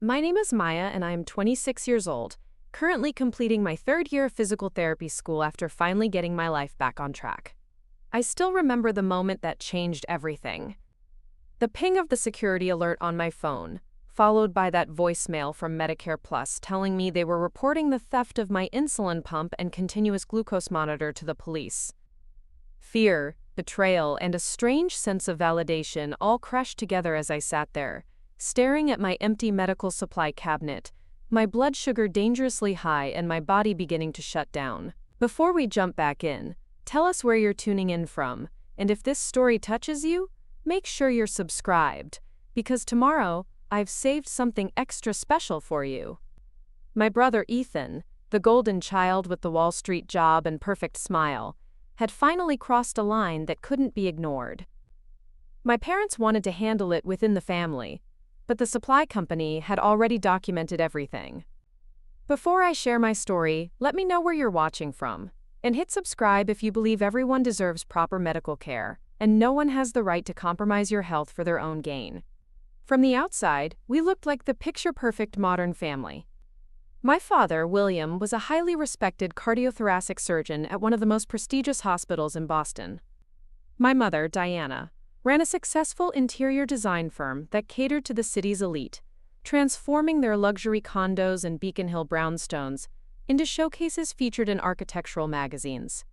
My name is Maya and I am 26 years old, currently completing my third year of physical therapy school after finally getting my life back on track. I still remember the moment that changed everything. The ping of the security alert on my phone, followed by that voicemail from Medicare Plus telling me they were reporting the theft of my insulin pump and continuous glucose monitor to the police. Fear, betrayal, and a strange sense of validation all crashed together as I sat there, staring at my empty medical supply cabinet, my blood sugar dangerously high and my body beginning to shut down. Before we jump back in, tell us where you're tuning in from, and if this story touches you, make sure you're subscribed, because tomorrow, I've saved something extra special for you. My brother Ethan, the golden child with the Wall Street job and perfect smile, had finally crossed a line that couldn't be ignored. My parents wanted to handle it within the family, but the supply company had already documented everything. Before I share my story, let me know where you're watching from, and hit subscribe if you believe everyone deserves proper medical care, and no one has the right to compromise your health for their own gain. From the outside, we looked like the picture-perfect modern family. My father, William, was a highly respected cardiothoracic surgeon at one of the most prestigious hospitals in Boston. My mother, Diana, ran a successful interior design firm that catered to the city's elite, transforming their luxury condos and Beacon Hill brownstones into showcases featured in architectural magazines.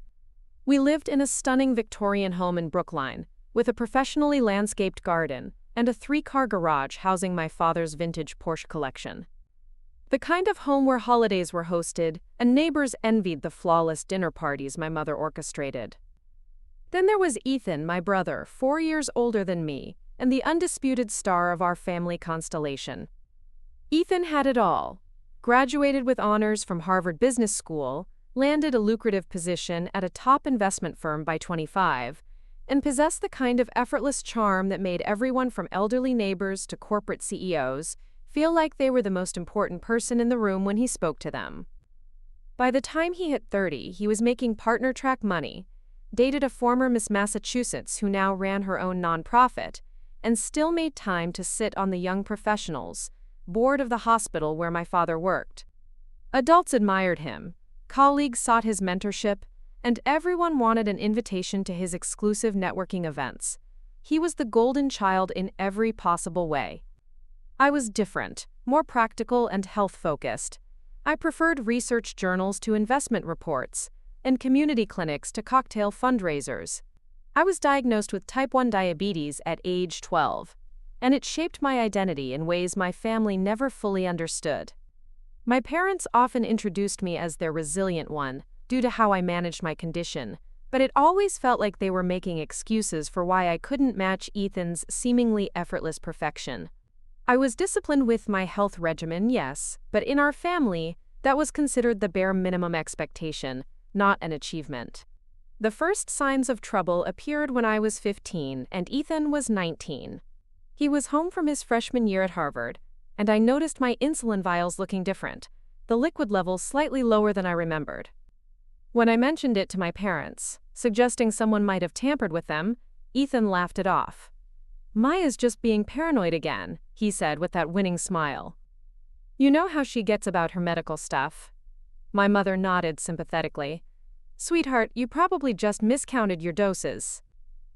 We lived in a stunning Victorian home in Brookline, with a professionally landscaped garden and a 3-car garage housing my father's vintage Porsche collection. The kind of home where holidays were hosted and neighbors envied the flawless dinner parties my mother orchestrated. Then there was Ethan, my brother, 4 years older than me, and the undisputed star of our family constellation. Ethan had it all. Graduated with honors from Harvard Business School, landed a lucrative position at a top investment firm by 25, and possessed the kind of effortless charm that made everyone from elderly neighbors to corporate CEOs feel like they were the most important person in the room when he spoke to them. By the time he hit 30, he was making partner-track money, dated a former Miss Massachusetts who now ran her own nonprofit, and still made time to sit on the young professionals board of the hospital where my father worked. Adults admired him, colleagues sought his mentorship, and everyone wanted an invitation to his exclusive networking events. He was the golden child in every possible way. I was different, more practical and health-focused. I preferred research journals to investment reports, and community clinics to cocktail fundraisers. I was diagnosed with type 1 diabetes at age 12, and it shaped my identity in ways my family never fully understood. My parents often introduced me as their resilient one, due to how I managed my condition, but it always felt like they were making excuses for why I couldn't match Ethan's seemingly effortless perfection. I was disciplined with my health regimen, yes, but in our family, that was considered the bare minimum expectation, not an achievement. The first signs of trouble appeared when I was 15 and Ethan was 19. He was home from his freshman year at Harvard, and I noticed my insulin vials looking different, the liquid levels slightly lower than I remembered. When I mentioned it to my parents, suggesting someone might have tampered with them, Ethan laughed it off. "Maya's just being paranoid again," he said with that winning smile. "You know how she gets about her medical stuff." My mother nodded sympathetically. "Sweetheart, you probably just miscounted your doses.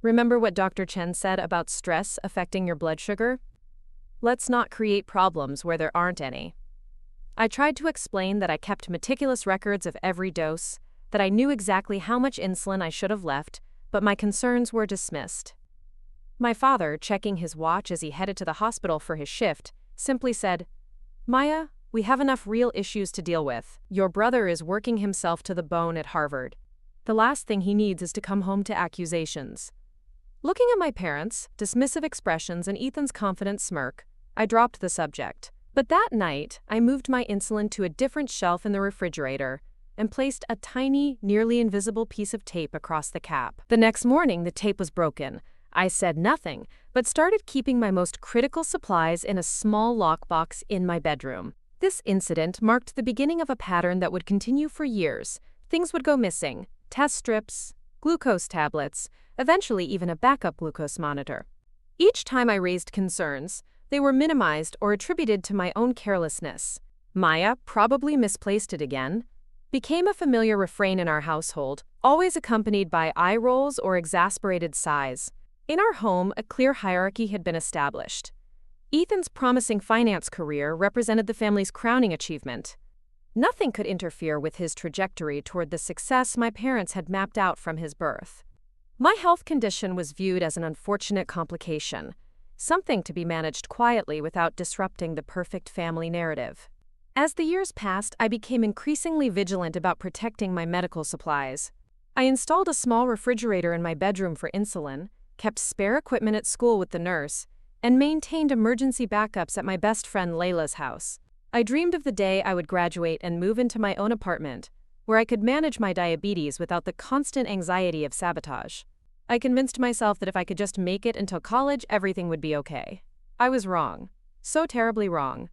Remember what Dr. Chen said about stress affecting your blood sugar? Let's not create problems where there aren't any." I tried to explain that I kept meticulous records of every dose, that I knew exactly how much insulin I should have left, but my concerns were dismissed. My father, checking his watch as he headed to the hospital for his shift, simply said, "Maya, we have enough real issues to deal with. Your brother is working himself to the bone at Harvard. The last thing he needs is to come home to accusations." Looking at my parents' dismissive expressions and Ethan's confident smirk, I dropped the subject. But that night, I moved my insulin to a different shelf in the refrigerator and placed a tiny, nearly invisible piece of tape across the cap. The next morning, the tape was broken. I said nothing, but started keeping my most critical supplies in a small lockbox in my bedroom. This incident marked the beginning of a pattern that would continue for years. Things would go missing: test strips, glucose tablets, eventually even a backup glucose monitor. Each time I raised concerns, They were minimized or attributed to my own carelessness. Maya probably misplaced it again became a familiar refrain in our household, always accompanied by eye rolls or exasperated sighs. In our home, a clear hierarchy had been established. Ethan's promising finance career represented the family's crowning achievement. Nothing could interfere with his trajectory toward the success my parents had mapped out from his birth. My health condition was viewed as an unfortunate complication, something to be managed quietly without disrupting the perfect family narrative. As the years passed, I became increasingly vigilant about protecting my medical supplies. I installed a small refrigerator in my bedroom for insulin, kept spare equipment at school with the nurse, and maintained emergency backups at my best friend Layla's house. I dreamed of the day I would graduate and move into my own apartment, where I could manage my diabetes without the constant anxiety of sabotage. I convinced myself that if I could just make it until college, everything would be okay. I was wrong. So terribly wrong.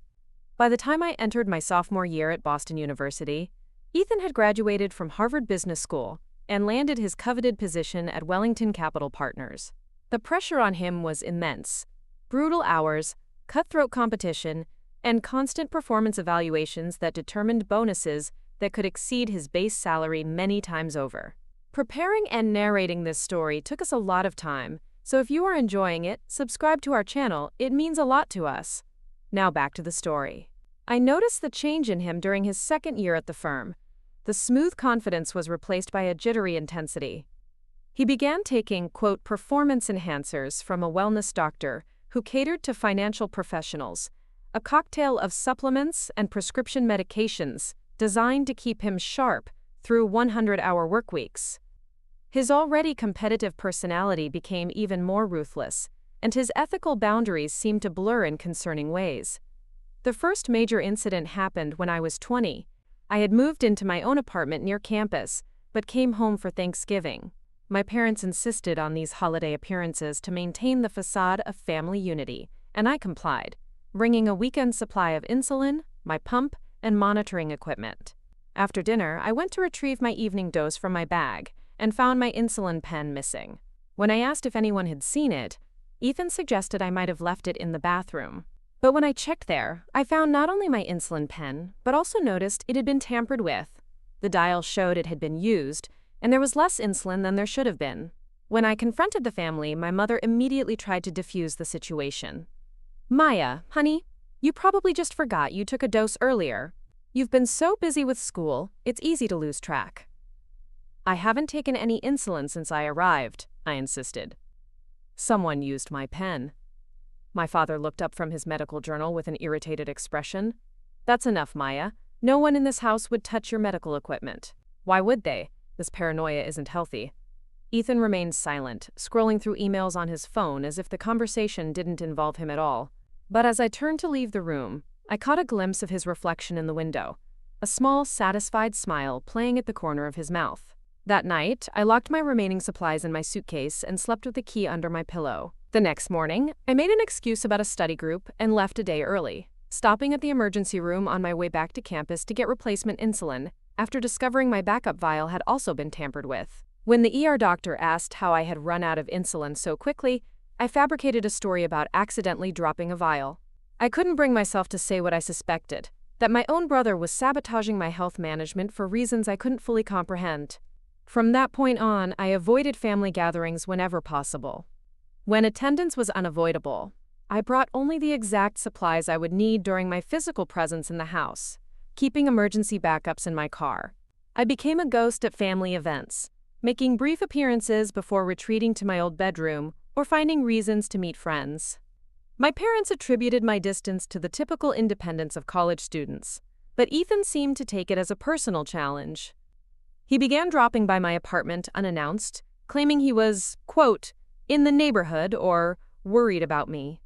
By the time I entered my sophomore year at Boston University, Ethan had graduated from Harvard Business School and landed his coveted position at Wellington Capital Partners. The pressure on him was immense. Brutal hours, cutthroat competition, and constant performance evaluations that determined bonuses that could exceed his base salary many times over. Preparing and narrating this story took us a lot of time, so if you are enjoying it, subscribe to our channel, it means a lot to us. Now back to the story. I noticed the change in him during his second year at the firm. The smooth confidence was replaced by a jittery intensity. He began taking, quote, performance enhancers from a wellness doctor who catered to financial professionals, a cocktail of supplements and prescription medications designed to keep him sharp through 100-hour work weeks. His already competitive personality became even more ruthless, and his ethical boundaries seemed to blur in concerning ways. The first major incident happened when I was 20. I had moved into my own apartment near campus, but came home for Thanksgiving. My parents insisted on these holiday appearances to maintain the facade of family unity, and I complied, bringing a weekend supply of insulin, my pump, and monitoring equipment. After dinner, I went to retrieve my evening dose from my bag and found my insulin pen missing. When I asked if anyone had seen it, Ethan suggested I might have left it in the bathroom. But when I checked there, I found not only my insulin pen, but also noticed it had been tampered with. The dial showed it had been used, and there was less insulin than there should have been. When I confronted the family, my mother immediately tried to defuse the situation. Maya, honey, you probably just forgot you took a dose earlier. You've been so busy with school, it's easy to lose track. I haven't taken any insulin since I arrived, I insisted. Someone used my pen. My father looked up from his medical journal with an irritated expression. That's enough, Maya. No one in this house would touch your medical equipment. Why would they? This paranoia isn't healthy. Ethan remained silent, scrolling through emails on his phone as if the conversation didn't involve him at all. But as I turned to leave the room, I caught a glimpse of his reflection in the window, a small, satisfied smile playing at the corner of his mouth. That night, I locked my remaining supplies in my suitcase and slept with the key under my pillow. The next morning, I made an excuse about a study group and left a day early, stopping at the emergency room on my way back to campus to get replacement insulin after discovering my backup vial had also been tampered with. When the ER doctor asked how I had run out of insulin so quickly, I fabricated a story about accidentally dropping a vial. I couldn't bring myself to say what I suspected, that my own brother was sabotaging my health management for reasons I couldn't fully comprehend. From that point on, I avoided family gatherings whenever possible. When attendance was unavoidable, I brought only the exact supplies I would need during my physical presence in the house, keeping emergency backups in my car. I became a ghost at family events, making brief appearances before retreating to my old bedroom or finding reasons to meet friends. My parents attributed my distance to the typical independence of college students, but Ethan seemed to take it as a personal challenge. He began dropping by my apartment unannounced, claiming he was, quote, in the neighborhood or worried about me.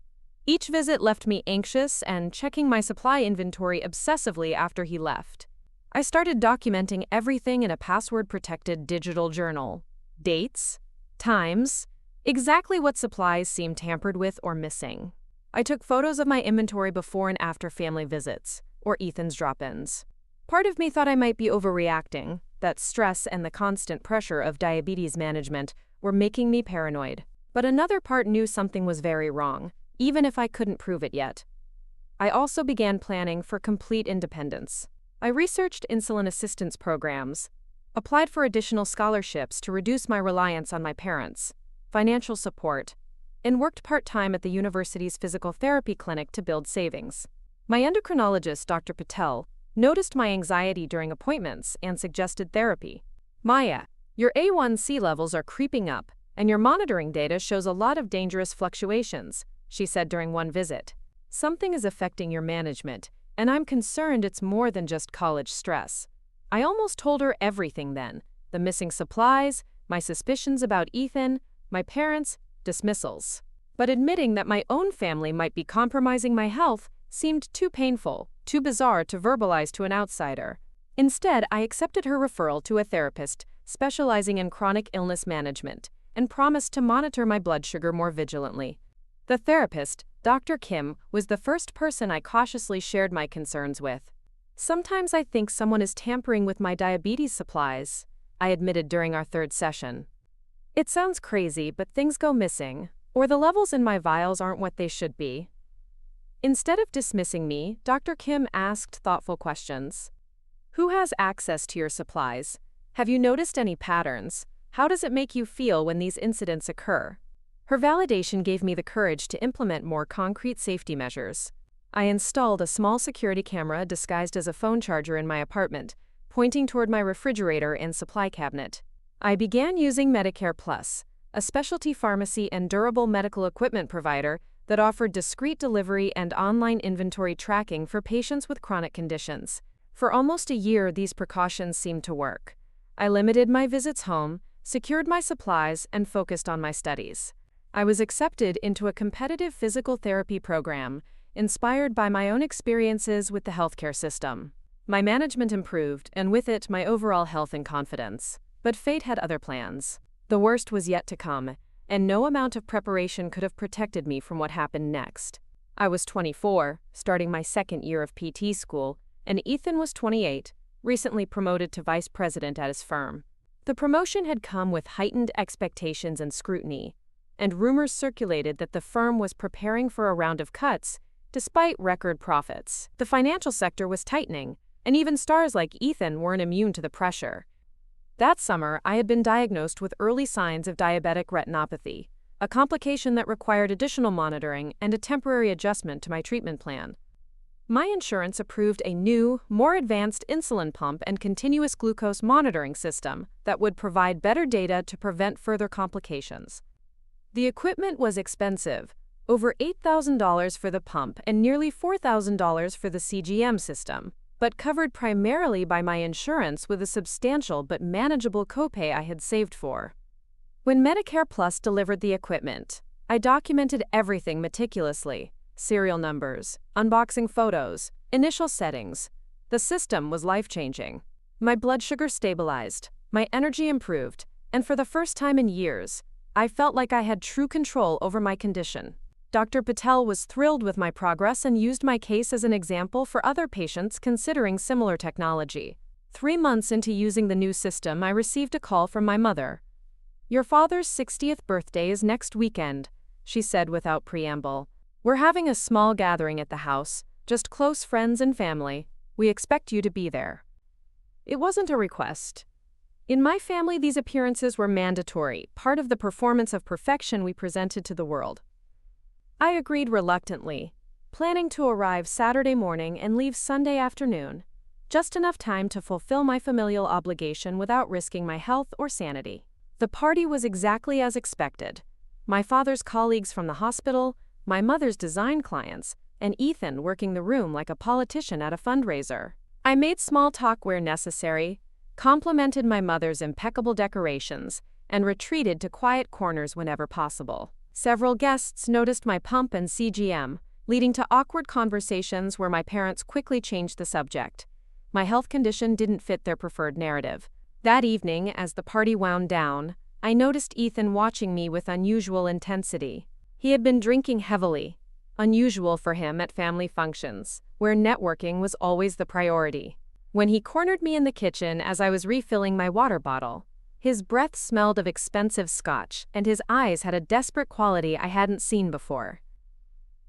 Each visit left me anxious and checking my supply inventory obsessively after he left. I started documenting everything in a password-protected digital journal. Dates, times, exactly what supplies seemed tampered with or missing. I took photos of my inventory before and after family visits, or Ethan's drop-ins. Part of me thought I might be overreacting, that stress and the constant pressure of diabetes management were making me paranoid. But another part knew something was very wrong. even if I couldn't prove it yet. I also began planning for complete independence. I researched insulin assistance programs, applied for additional scholarships to reduce my reliance on my parents, financial support, and worked part-time at the university's physical therapy clinic to build savings. My endocrinologist, Dr. Patel, noticed my anxiety during appointments and suggested therapy. Maya, your A1C levels are creeping up, and your monitoring data shows a lot of dangerous fluctuations, she said during one visit. Something is affecting your management, and I'm concerned it's more than just college stress. I almost told her everything then: the missing supplies, my suspicions about Ethan, my parents' dismissals. But admitting that my own family might be compromising my health seemed too painful, too bizarre to verbalize to an outsider. Instead, I accepted her referral to a therapist specializing in chronic illness management and promised to monitor my blood sugar more vigilantly. The therapist, Dr. Kim, was the first person I cautiously shared my concerns with. Sometimes I think someone is tampering with my diabetes supplies, I admitted during our third session. It sounds crazy, but things go missing, or the levels in my vials aren't what they should be. Instead of dismissing me, Dr. Kim asked thoughtful questions. Who has access to your supplies? Have you noticed any patterns? How does it make you feel when these incidents occur? Her validation gave me the courage to implement more concrete safety measures. I installed a small security camera disguised as a phone charger in my apartment, pointing toward my refrigerator and supply cabinet. I began using Medicare Plus, a specialty pharmacy and durable medical equipment provider that offered discreet delivery and online inventory tracking for patients with chronic conditions. For almost a year, these precautions seemed to work. I limited my visits home, secured my supplies, and focused on my studies. I was accepted into a competitive physical therapy program, inspired by my own experiences with the healthcare system. My management improved, and with it, my overall health and confidence. But fate had other plans. The worst was yet to come, and no amount of preparation could have protected me from what happened next. I was 24, starting my second year of PT school, and Ethan was 28, recently promoted to vice president at his firm. The promotion had come with heightened expectations and scrutiny, and rumors circulated that the firm was preparing for a round of cuts, despite record profits. The financial sector was tightening, and even stars like Ethan weren't immune to the pressure. That summer, I had been diagnosed with early signs of diabetic retinopathy, a complication that required additional monitoring and a temporary adjustment to my treatment plan. My insurance approved a new, more advanced insulin pump and continuous glucose monitoring system that would provide better data to prevent further complications. The equipment was expensive, over $8,000 for the pump and nearly $4,000 for the CGM system, but covered primarily by my insurance with a substantial but manageable copay I had saved for. When Medicare Plus delivered the equipment, I documented everything meticulously: serial numbers, unboxing photos, initial settings. The system was life-changing. My blood sugar stabilized, my energy improved, and for the first time in years, I felt like I had true control over my condition. Dr. Patel was thrilled with my progress and used my case as an example for other patients considering similar technology. 3 months into using the new system, I received a call from my mother. "Your father's 60th birthday is next weekend," she said without preamble. "We're having a small gathering at the house, just close friends and family. We expect you to be there." It wasn't a request. In my family, these appearances were mandatory, part of the performance of perfection we presented to the world. I agreed reluctantly, planning to arrive Saturday morning and leave Sunday afternoon, just enough time to fulfill my familial obligation without risking my health or sanity. The party was exactly as expected. My father's colleagues from the hospital, my mother's design clients, and Ethan working the room like a politician at a fundraiser. I made small talk where necessary, complimented my mother's impeccable decorations, and retreated to quiet corners whenever possible. Several guests noticed my pump and CGM, leading to awkward conversations where my parents quickly changed the subject. My health condition didn't fit their preferred narrative. That evening, as the party wound down, I noticed Ethan watching me with unusual intensity. He had been drinking heavily, unusual for him at family functions, where networking was always the priority. When he cornered me in the kitchen as I was refilling my water bottle, his breath smelled of expensive scotch, and his eyes had a desperate quality I hadn't seen before.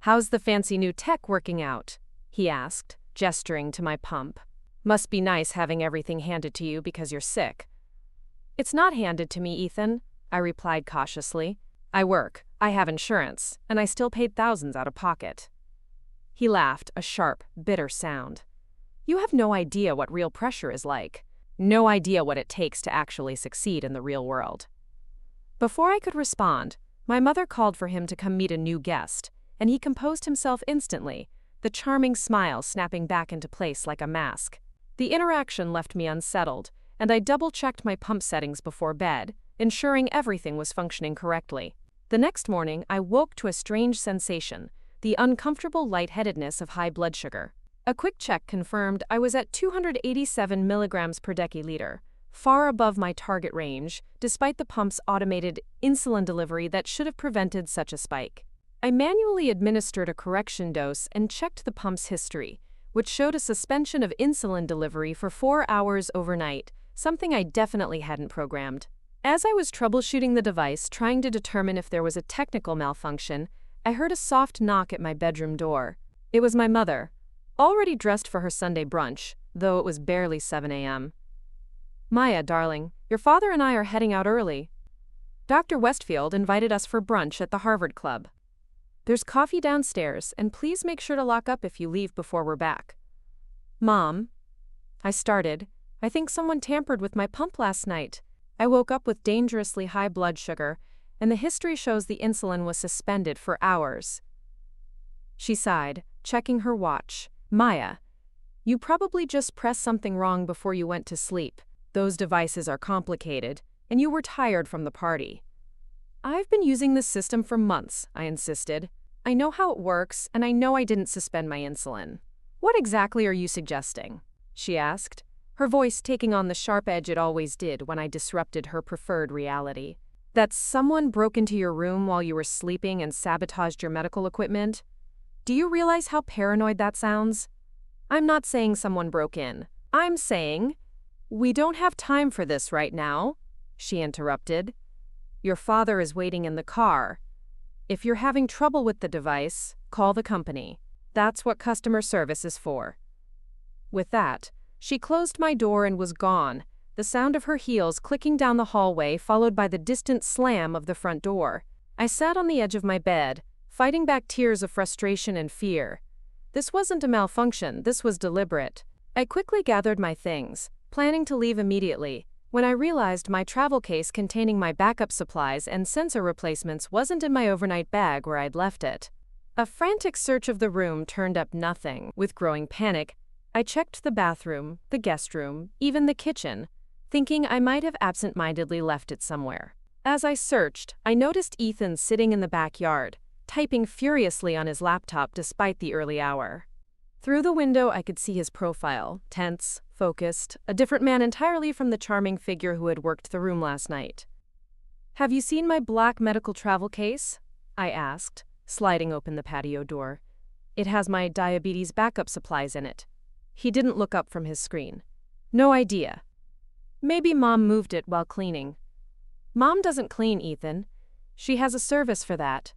"How's the fancy new tech working out?" he asked, gesturing to my pump. "Must be nice having everything handed to you because you're sick." "It's not handed to me, Ethan," I replied cautiously. "I work, I have insurance, and I still paid thousands out of pocket." He laughed, a sharp, bitter sound. "You have no idea what real pressure is like. No idea what it takes to actually succeed in the real world." Before I could respond, my mother called for him to come meet a new guest, and he composed himself instantly, the charming smile snapping back into place like a mask. The interaction left me unsettled, and I double-checked my pump settings before bed, ensuring everything was functioning correctly. The next morning, I woke to a strange sensation, the uncomfortable lightheadedness of high blood sugar. A quick check confirmed I was at 287 milligrams per deciliter, far above my target range, despite the pump's automated insulin delivery that should have prevented such a spike. I manually administered a correction dose and checked the pump's history, which showed a suspension of insulin delivery for 4 hours overnight, something I definitely hadn't programmed. As I was troubleshooting the device, trying to determine if there was a technical malfunction, I heard a soft knock at my bedroom door. It was my mother, already dressed for her Sunday brunch, though it was barely 7 a.m. "Maya, darling, your father and I are heading out early. Dr. Westfield invited us for brunch at the Harvard Club. There's coffee downstairs, and please make sure to lock up if you leave before we're back." "Mom," I started, "I think someone tampered with my pump last night. I woke up with dangerously high blood sugar, and the history shows the insulin was suspended for hours." She sighed, checking her watch. "Maya, you probably just pressed something wrong before you went to sleep. Those devices are complicated, and you were tired from the party." "I've been using this system for months," I insisted. "I know how it works, and I know I didn't suspend my insulin." "What exactly are you suggesting?" she asked, her voice taking on the sharp edge it always did when I disrupted her preferred reality. "That someone broke into your room while you were sleeping and sabotaged your medical equipment? Do you realize how paranoid that sounds?" "I'm not saying someone broke in. I'm saying, we don't have time for this right now," she interrupted. "Your father is waiting in the car. If you're having trouble with the device, call the company. That's what customer service is for." With that, she closed my door and was gone, the sound of her heels clicking down the hallway followed by the distant slam of the front door. I sat on the edge of my bed, fighting back tears of frustration and fear. This wasn't a malfunction, this was deliberate. I quickly gathered my things, planning to leave immediately, when I realized my travel case containing my backup supplies and sensor replacements wasn't in my overnight bag where I'd left it. A frantic search of the room turned up nothing. With growing panic, I checked the bathroom, the guest room, even the kitchen, thinking I might have absent-mindedly left it somewhere. As I searched, I noticed Ethan sitting in the backyard, typing furiously on his laptop despite the early hour. Through the window, I could see his profile, tense, focused, a different man entirely from the charming figure who had worked the room last night. "Have you seen my black medical travel case?" I asked, sliding open the patio door. "It has my diabetes backup supplies in it." He didn't look up from his screen. "No idea. Maybe Mom moved it while cleaning." "Mom doesn't clean, Ethan. She has a service for that,"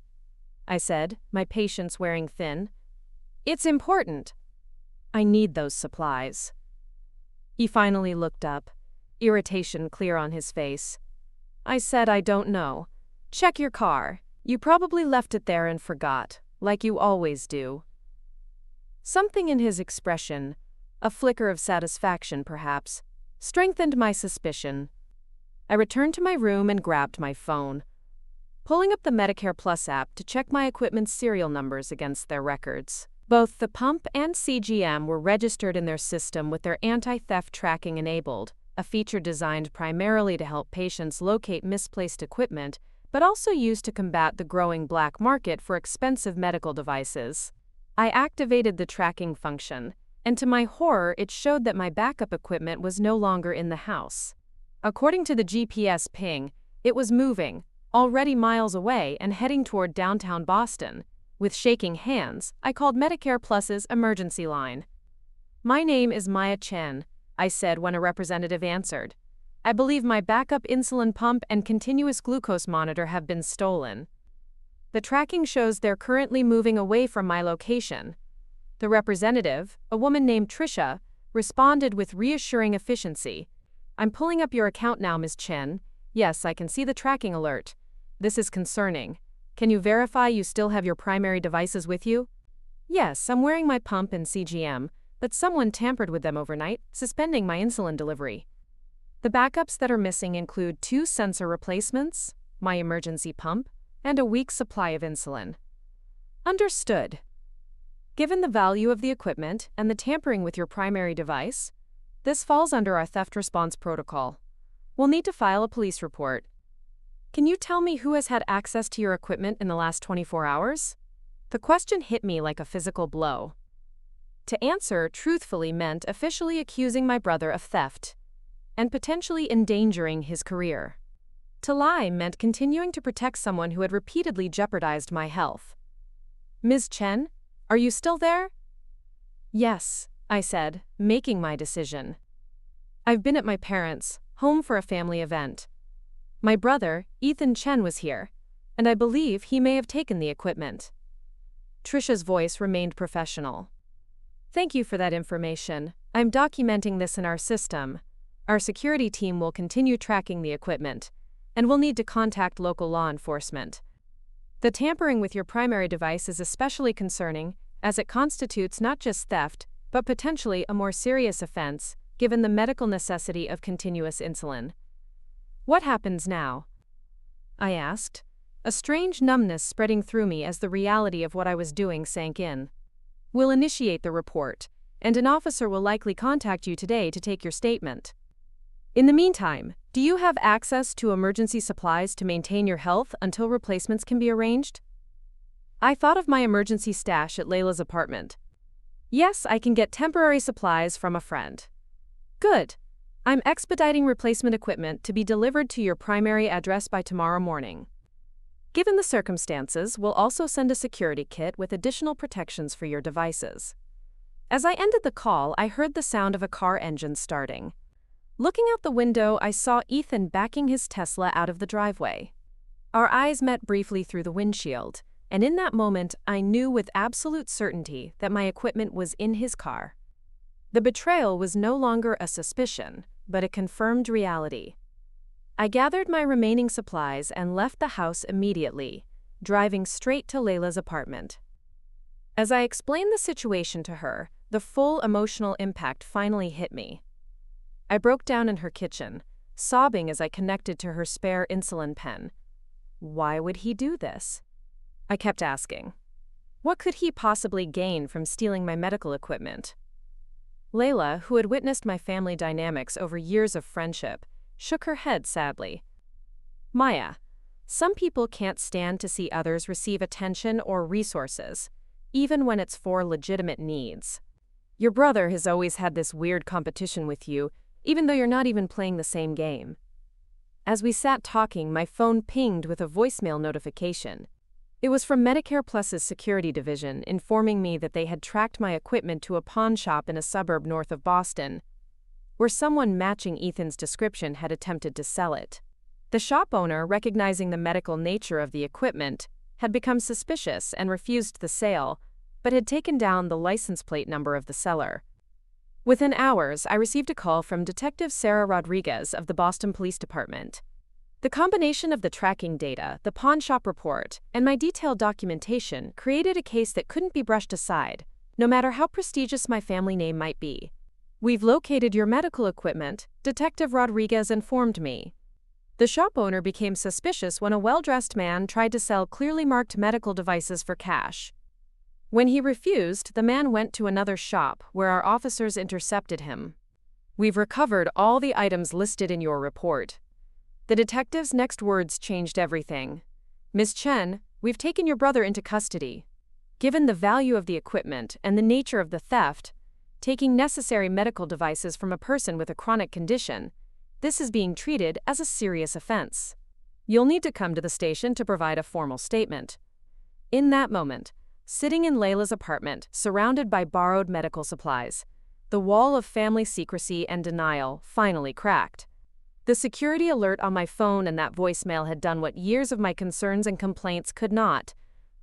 I said, my patience wearing thin. "It's important. I need those supplies." He finally looked up, irritation clear on his face. I said, "I don't know. Check your car. You probably left it there and forgot, like you always do." Something in his expression, a flicker of satisfaction perhaps, strengthened my suspicion. I returned to my room and grabbed my phone, pulling up the Medicare Plus app to check my equipment's serial numbers against their records. Both the pump and CGM were registered in their system with their anti-theft tracking enabled, a feature designed primarily to help patients locate misplaced equipment, but also used to combat the growing black market for expensive medical devices. I activated the tracking function, and to my horror, it showed that my backup equipment was no longer in the house. According to the GPS ping, it was moving, already miles away and heading toward downtown Boston. With shaking hands, I called Medicare Plus's emergency line. "My name is Maya Chen," I said when a representative answered. "I believe my backup insulin pump and continuous glucose monitor have been stolen." The tracking shows they're currently moving away from my location. The representative, a woman named Trisha, responded with reassuring efficiency. I'm pulling up your account now, Ms. Chen. Yes, I can see the tracking alert. This is concerning. Can you verify you still have your primary devices with you? Yes, I'm wearing my pump and CGM, but someone tampered with them overnight, suspending my insulin delivery. The backups that are missing include 2 sensor replacements, my emergency pump, and a week's supply of insulin. Understood. Given the value of the equipment and the tampering with your primary device, this falls under our theft response protocol. We'll need to file a police report. Can you tell me who has had access to your equipment in the last 24 hours? The question hit me like a physical blow. To answer truthfully meant officially accusing my brother of theft and potentially endangering his career. To lie meant continuing to protect someone who had repeatedly jeopardized my health. Ms. Chen, are you still there? Yes, I said, making my decision. I've been at my parents' home for a family event. My brother, Ethan Chen, was here, and I believe he may have taken the equipment. Trisha's voice remained professional. Thank you for that information. I'm documenting this in our system. Our security team will continue tracking the equipment, and we'll need to contact local law enforcement. The tampering with your primary device is especially concerning, as it constitutes not just theft, but potentially a more serious offense, given the medical necessity of continuous insulin. What happens now? I asked, a strange numbness spreading through me as the reality of what I was doing sank in. We'll initiate the report, and an officer will likely contact you today to take your statement. In the meantime, do you have access to emergency supplies to maintain your health until replacements can be arranged? I thought of my emergency stash at Layla's apartment. Yes, I can get temporary supplies from a friend. Good. I'm expediting replacement equipment to be delivered to your primary address by tomorrow morning. Given the circumstances, we'll also send a security kit with additional protections for your devices. As I ended the call, I heard the sound of a car engine starting. Looking out the window, I saw Ethan backing his Tesla out of the driveway. Our eyes met briefly through the windshield, and in that moment, I knew with absolute certainty that my equipment was in his car. The betrayal was no longer a suspicion, but a confirmed reality. I gathered my remaining supplies and left the house immediately, driving straight to Layla's apartment. As I explained the situation to her, the full emotional impact finally hit me. I broke down in her kitchen, sobbing as I connected to her spare insulin pen. Why would he do this? I kept asking. What could he possibly gain from stealing my medical equipment? Layla, who had witnessed my family dynamics over years of friendship, shook her head sadly. Maya, some people can't stand to see others receive attention or resources, even when it's for legitimate needs. Your brother has always had this weird competition with you, even though you're not even playing the same game. As we sat talking, my phone pinged with a voicemail notification. It was from Medicare Plus's security division, informing me that they had tracked my equipment to a pawn shop in a suburb north of Boston, where someone matching Ethan's description had attempted to sell it. The shop owner, recognizing the medical nature of the equipment, had become suspicious and refused the sale, but had taken down the license plate number of the seller. Within hours, I received a call from Detective Sarah Rodriguez of the Boston Police Department. The combination of the tracking data, the pawn shop report, and my detailed documentation created a case that couldn't be brushed aside, no matter how prestigious my family name might be. We've located your medical equipment, Detective Rodriguez informed me. The shop owner became suspicious when a well-dressed man tried to sell clearly marked medical devices for cash. When he refused, the man went to another shop where our officers intercepted him. We've recovered all the items listed in your report. The detective's next words changed everything. Ms. Chen, we've taken your brother into custody. Given the value of the equipment and the nature of the theft, taking necessary medical devices from a person with a chronic condition, this is being treated as a serious offense. You'll need to come to the station to provide a formal statement. In that moment, sitting in Layla's apartment, surrounded by borrowed medical supplies, the wall of family secrecy and denial finally cracked. The security alert on my phone and that voicemail had done what years of my concerns and complaints could not: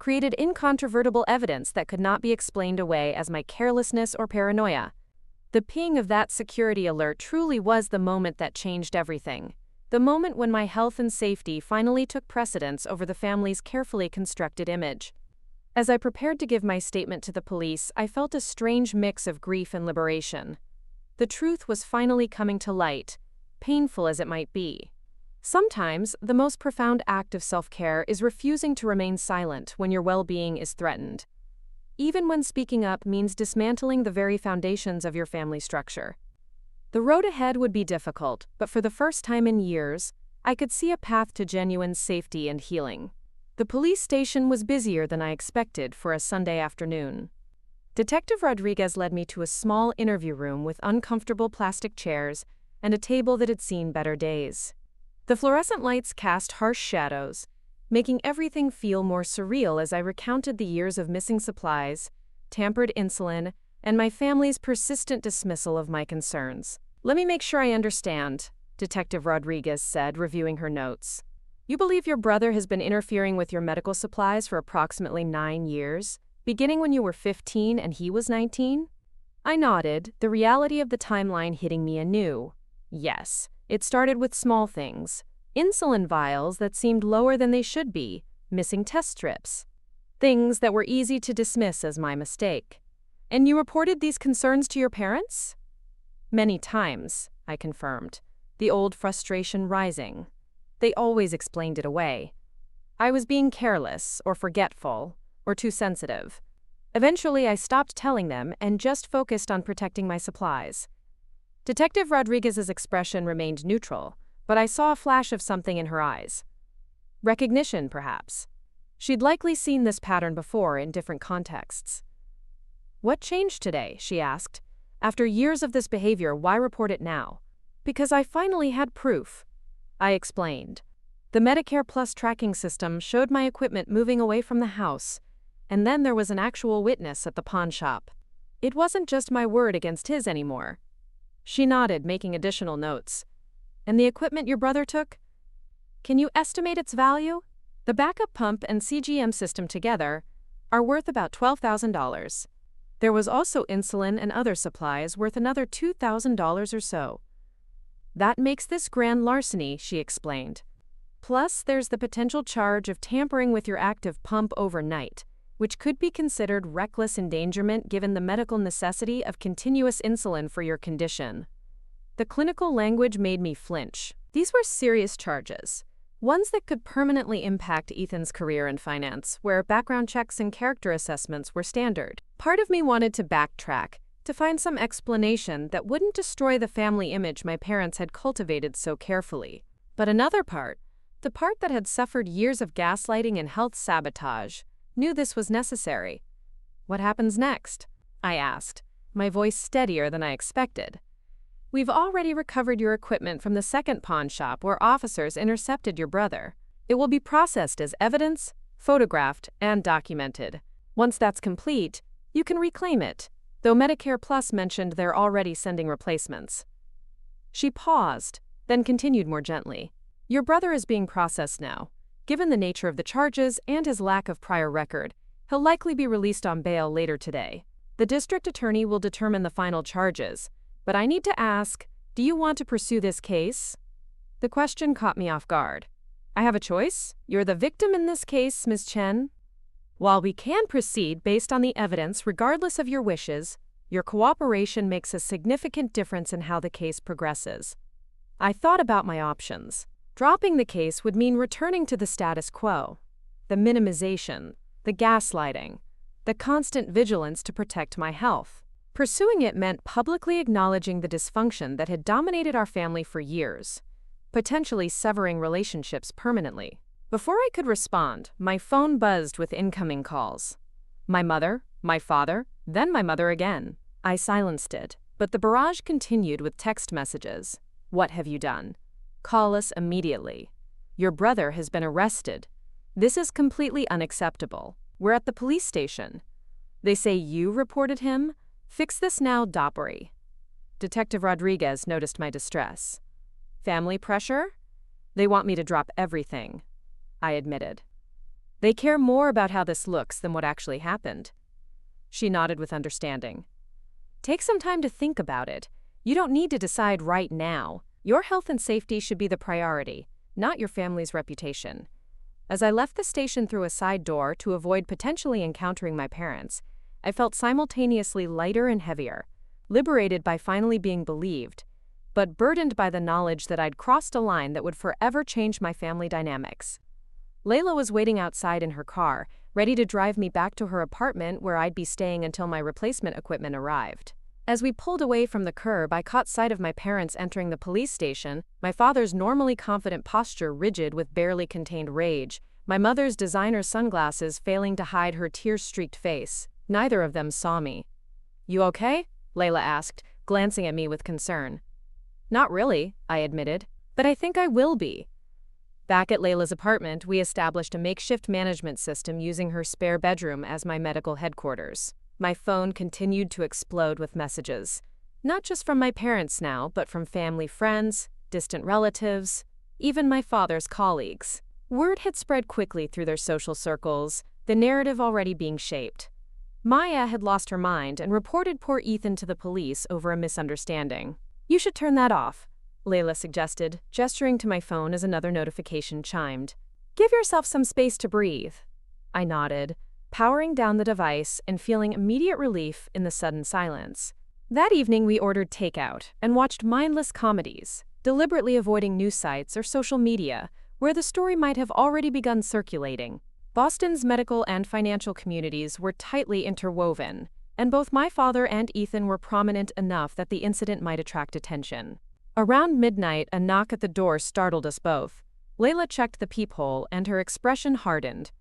created incontrovertible evidence that could not be explained away as my carelessness or paranoia. The ping of that security alert truly was the moment that changed everything. The moment when my health and safety finally took precedence over the family's carefully constructed image. As I prepared to give my statement to the police, I felt a strange mix of grief and liberation. The truth was finally coming to light, painful as it might be. Sometimes, the most profound act of self-care is refusing to remain silent when your well-being is threatened, even when speaking up means dismantling the very foundations of your family structure. The road ahead would be difficult, but for the first time in years, I could see a path to genuine safety and healing. The police station was busier than I expected for a Sunday afternoon. Detective Rodriguez led me to a small interview room with uncomfortable plastic chairs and a table that had seen better days. The fluorescent lights cast harsh shadows, making everything feel more surreal as I recounted the years of missing supplies, tampered insulin, and my family's persistent dismissal of my concerns. "Let me make sure I understand," Detective Rodriguez said, reviewing her notes. "You believe your brother has been interfering with your medical supplies for approximately 9 years, beginning when you were 15 and he was 19? I nodded, the reality of the timeline hitting me anew. Yes, it started with small things. Insulin vials that seemed lower than they should be, missing test strips. Things that were easy to dismiss as my mistake. And you reported these concerns to your parents?" "Many times," I confirmed, the old frustration rising. They always explained it away. I was being careless, or forgetful, or too sensitive. Eventually, I stopped telling them and just focused on protecting my supplies. Detective Rodriguez's expression remained neutral, but I saw a flash of something in her eyes. Recognition, perhaps. She'd likely seen this pattern before in different contexts. "What changed today?" she asked. "After years of this behavior, why report it now?" "Because I finally had proof," I explained. "The Medicare Plus tracking system showed my equipment moving away from the house, and then there was an actual witness at the pawn shop. It wasn't just my word against his anymore." She nodded, making additional notes. "And the equipment your brother took? Can you estimate its value?" "The backup pump and CGM system together are worth about $12,000. There was also insulin and other supplies worth another $2,000 or so. That makes this grand larceny," she explained. "Plus, there's the potential charge of tampering with your active pump overnight, which could be considered reckless endangerment given the medical necessity of continuous insulin for your condition." The clinical language made me flinch. These were serious charges, ones that could permanently impact Ethan's career in finance, where background checks and character assessments were standard. Part of me wanted to backtrack, to find some explanation that wouldn't destroy the family image my parents had cultivated so carefully. But another part, the part that had suffered years of gaslighting and health sabotage, knew this was necessary. "What happens next?" I asked, my voice steadier than I expected. "We've already recovered your equipment from the second pawn shop where officers intercepted your brother. It will be processed as evidence, photographed, and documented. Once that's complete, you can reclaim it, though Medicare Plus mentioned they're already sending replacements." She paused, then continued more gently. "Your brother is being processed now. Given the nature of the charges and his lack of prior record, he'll likely be released on bail later today. The district attorney will determine the final charges, but I need to ask, do you want to pursue this case?" The question caught me off guard. "I have a choice? You're the victim in this case, Ms. Chen. While we can proceed based on the evidence regardless of your wishes, your cooperation makes a significant difference in how the case progresses." I thought about my options. Dropping the case would mean returning to the status quo. The minimization, the gaslighting, the constant vigilance to protect my health. Pursuing it meant publicly acknowledging the dysfunction that had dominated our family for years, potentially severing relationships permanently. Before I could respond, my phone buzzed with incoming calls. My mother, my father, then my mother again. I silenced it, but the barrage continued with text messages. "What have you done? Call us immediately. Your brother has been arrested. This is completely unacceptable. We're at the police station. They say you reported him? Fix this now, Doppery." Detective Rodriguez noticed my distress. "Family pressure? They want me to drop everything," I admitted. They care more about how this looks than what actually happened. She nodded with understanding. Take some time to think about it. You don't need to decide right now. Your health and safety should be the priority, not your family's reputation. As I left the station through a side door to avoid potentially encountering my parents, I felt simultaneously lighter and heavier, liberated by finally being believed, but burdened by the knowledge that I'd crossed a line that would forever change my family dynamics. Layla was waiting outside in her car, ready to drive me back to her apartment where I'd be staying until my replacement equipment arrived. As we pulled away from the curb, I caught sight of my parents entering the police station, my father's normally confident posture rigid with barely contained rage, my mother's designer sunglasses failing to hide her tear-streaked face. Neither of them saw me. "You okay?" Layla asked, glancing at me with concern. "Not really," I admitted, "but I think I will be." Back at Layla's apartment, we established a makeshift management system using her spare bedroom as my medical headquarters. My phone continued to explode with messages, not just from my parents now, but from family friends, distant relatives, even my father's colleagues. Word had spread quickly through their social circles, the narrative already being shaped. Maya had lost her mind and reported poor Ethan to the police over a misunderstanding. "You should turn that off," Layla suggested, gesturing to my phone as another notification chimed. "Give yourself some space to breathe." I nodded, powering down the device and feeling immediate relief in the sudden silence. That evening we ordered takeout and watched mindless comedies, deliberately avoiding news sites or social media where the story might have already begun circulating. Boston's medical and financial communities were tightly interwoven, and both my father and Ethan were prominent enough that the incident might attract attention. Around midnight, a knock at the door startled us both. Layla checked the peephole, and her expression hardened.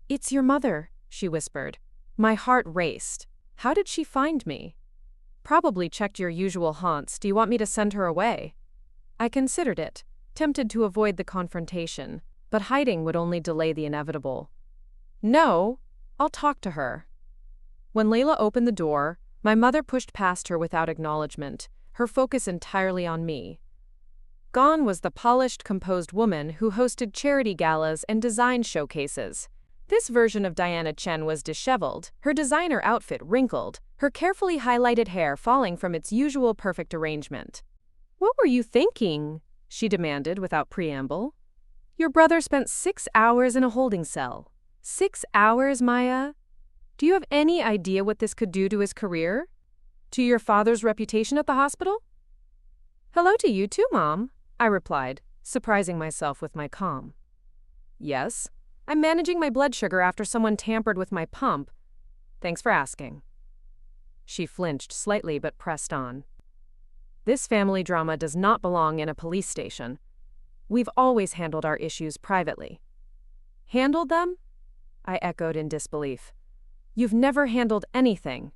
"It's your mother," she whispered. My heart raced. How did she find me? "Probably checked your usual haunts. Do you want me to send her away?" I considered it, tempted to avoid the confrontation, but hiding would only delay the inevitable. "No, I'll talk to her." When Layla opened the door, my mother pushed past her without acknowledgement, her focus entirely on me. Gone was the polished, composed woman who hosted charity galas and design showcases. This version of Diana Chen was disheveled, her designer outfit wrinkled, her carefully highlighted hair falling from its usual perfect arrangement. "What were you thinking?" she demanded without preamble. "Your brother spent 6 hours in a holding cell. 6 hours, Maya? Do you have any idea what this could do to his career? To your father's reputation at the hospital?" "Hello to you too, Mom," I replied, surprising myself with my calm. "Yes, I'm managing my blood sugar after someone tampered with my pump. Thanks for asking." She flinched slightly but pressed on. "This family drama does not belong in a police station. We've always handled our issues privately." "Handled them?" I echoed in disbelief. "You've never handled anything.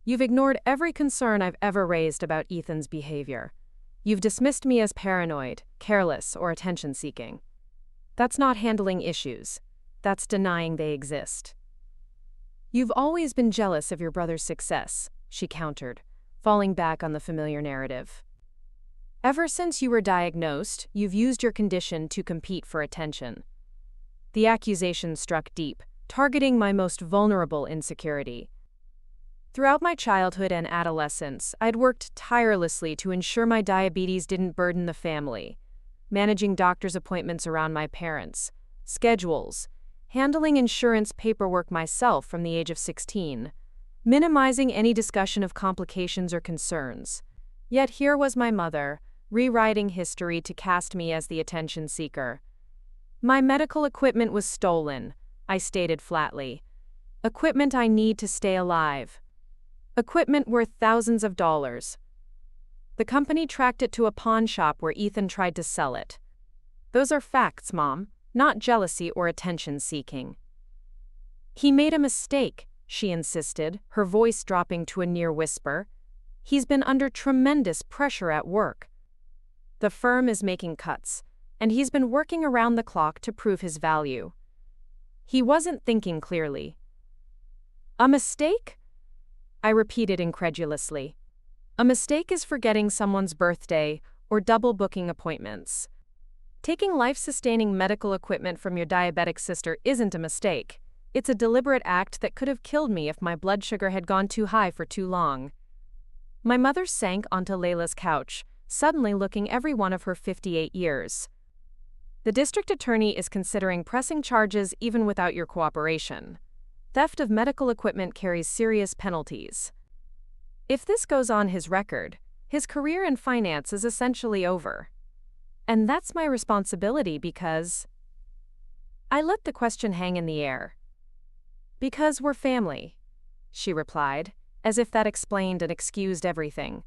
You've ignored every concern I've ever raised about Ethan's behavior. You've dismissed me as paranoid, careless, or attention-seeking. That's not handling issues. That's denying they exist." "You've always been jealous of your brother's success," she countered, falling back on the familiar narrative. "Ever since you were diagnosed, you've used your condition to compete for attention." The accusation struck deep, targeting my most vulnerable insecurity. Throughout my childhood and adolescence, I'd worked tirelessly to ensure my diabetes didn't burden the family, managing doctor's appointments around my parents, schedules, handling insurance paperwork myself from the age of 16, minimizing any discussion of complications or concerns. Yet here was my mother, rewriting history to cast me as the attention seeker. "My medical equipment was stolen," I stated flatly. "Equipment I need to stay alive. Equipment worth thousands of dollars. The company tracked it to a pawn shop where Ethan tried to sell it. Those are facts, Mom, not jealousy or attention-seeking." "He made a mistake," she insisted, her voice dropping to a near whisper. "He's been under tremendous pressure at work. The firm is making cuts, and he's been working around the clock to prove his value. He wasn't thinking clearly." "A mistake?" I repeated incredulously. "A mistake is forgetting someone's birthday or double booking appointments. Taking life-sustaining medical equipment from your diabetic sister isn't a mistake. It's a deliberate act that could have killed me if my blood sugar had gone too high for too long. My mother sank onto Layla's couch, suddenly looking every one of her 58 years. The district attorney is considering pressing charges even without your cooperation. Theft of medical equipment carries serious penalties. If this goes on his record, his career in finance is essentially over. And that's my responsibility because… I let the question hang in the air. Because we're family, she replied, as if that explained and excused everything.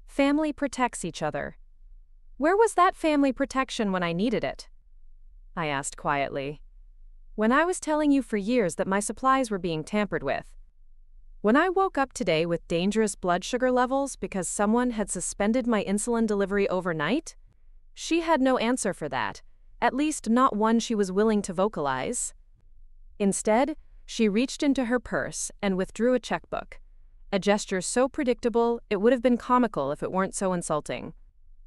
Family protects each other. Where was that family protection when I needed it? I asked quietly. When I was telling you for years that my supplies were being tampered with. When I woke up today with dangerous blood sugar levels because someone had suspended my insulin delivery overnight? She had no answer for that, at least not one she was willing to vocalize. Instead, she reached into her purse and withdrew a checkbook, a gesture so predictable it would have been comical if it weren't so insulting.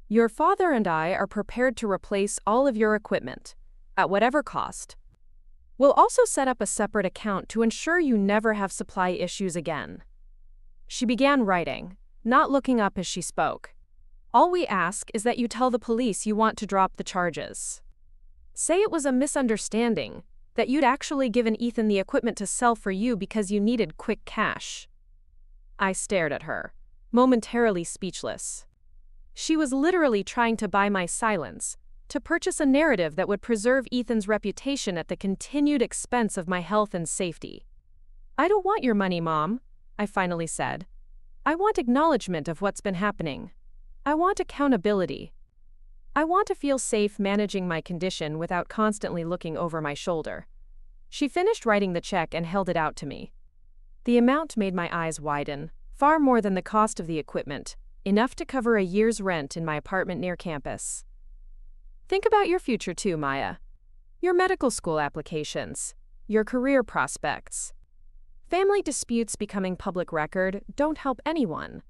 Your father and I are prepared to replace all of your equipment, at whatever cost. We'll also set up a separate account to ensure you never have supply issues again. She began writing, not looking up as she spoke. All we ask is that you tell the police you want to drop the charges. Say it was a misunderstanding, that you'd actually given Ethan the equipment to sell for you because you needed quick cash. I stared at her, momentarily speechless. She was literally trying to buy my silence, to purchase a narrative that would preserve Ethan's reputation at the continued expense of my health and safety. I don't want your money, Mom, I finally said. I want acknowledgement of what's been happening. I want accountability. I want to feel safe managing my condition without constantly looking over my shoulder. She finished writing the check and held it out to me. The amount made my eyes widen, far more than the cost of the equipment, enough to cover a year's rent in my apartment near campus. Think about your future too, Maya. Your medical school applications, your career prospects. Family disputes becoming public record don't help anyone.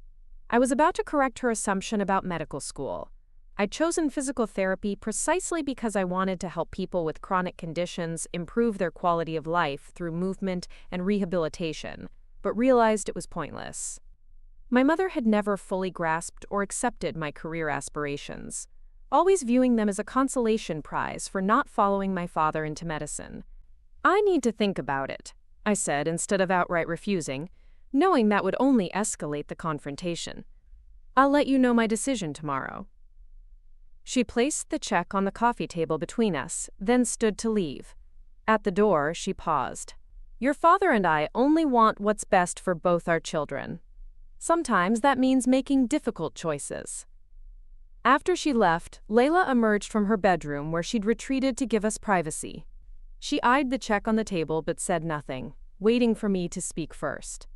I was about to correct her assumption about medical school. I'd chosen physical therapy precisely because I wanted to help people with chronic conditions improve their quality of life through movement and rehabilitation, but realized it was pointless. My mother had never fully grasped or accepted my career aspirations, always viewing them as a consolation prize for not following my father into medicine. I need to think about it, I said instead of outright refusing, knowing that would only escalate the confrontation. I'll let you know my decision tomorrow. She placed the check on the coffee table between us, then stood to leave. At the door, she paused. Your father and I only want what's best for both our children. Sometimes that means making difficult choices. After she left, Layla emerged from her bedroom where she'd retreated to give us privacy. She eyed the check on the table but said nothing, waiting for me to speak first.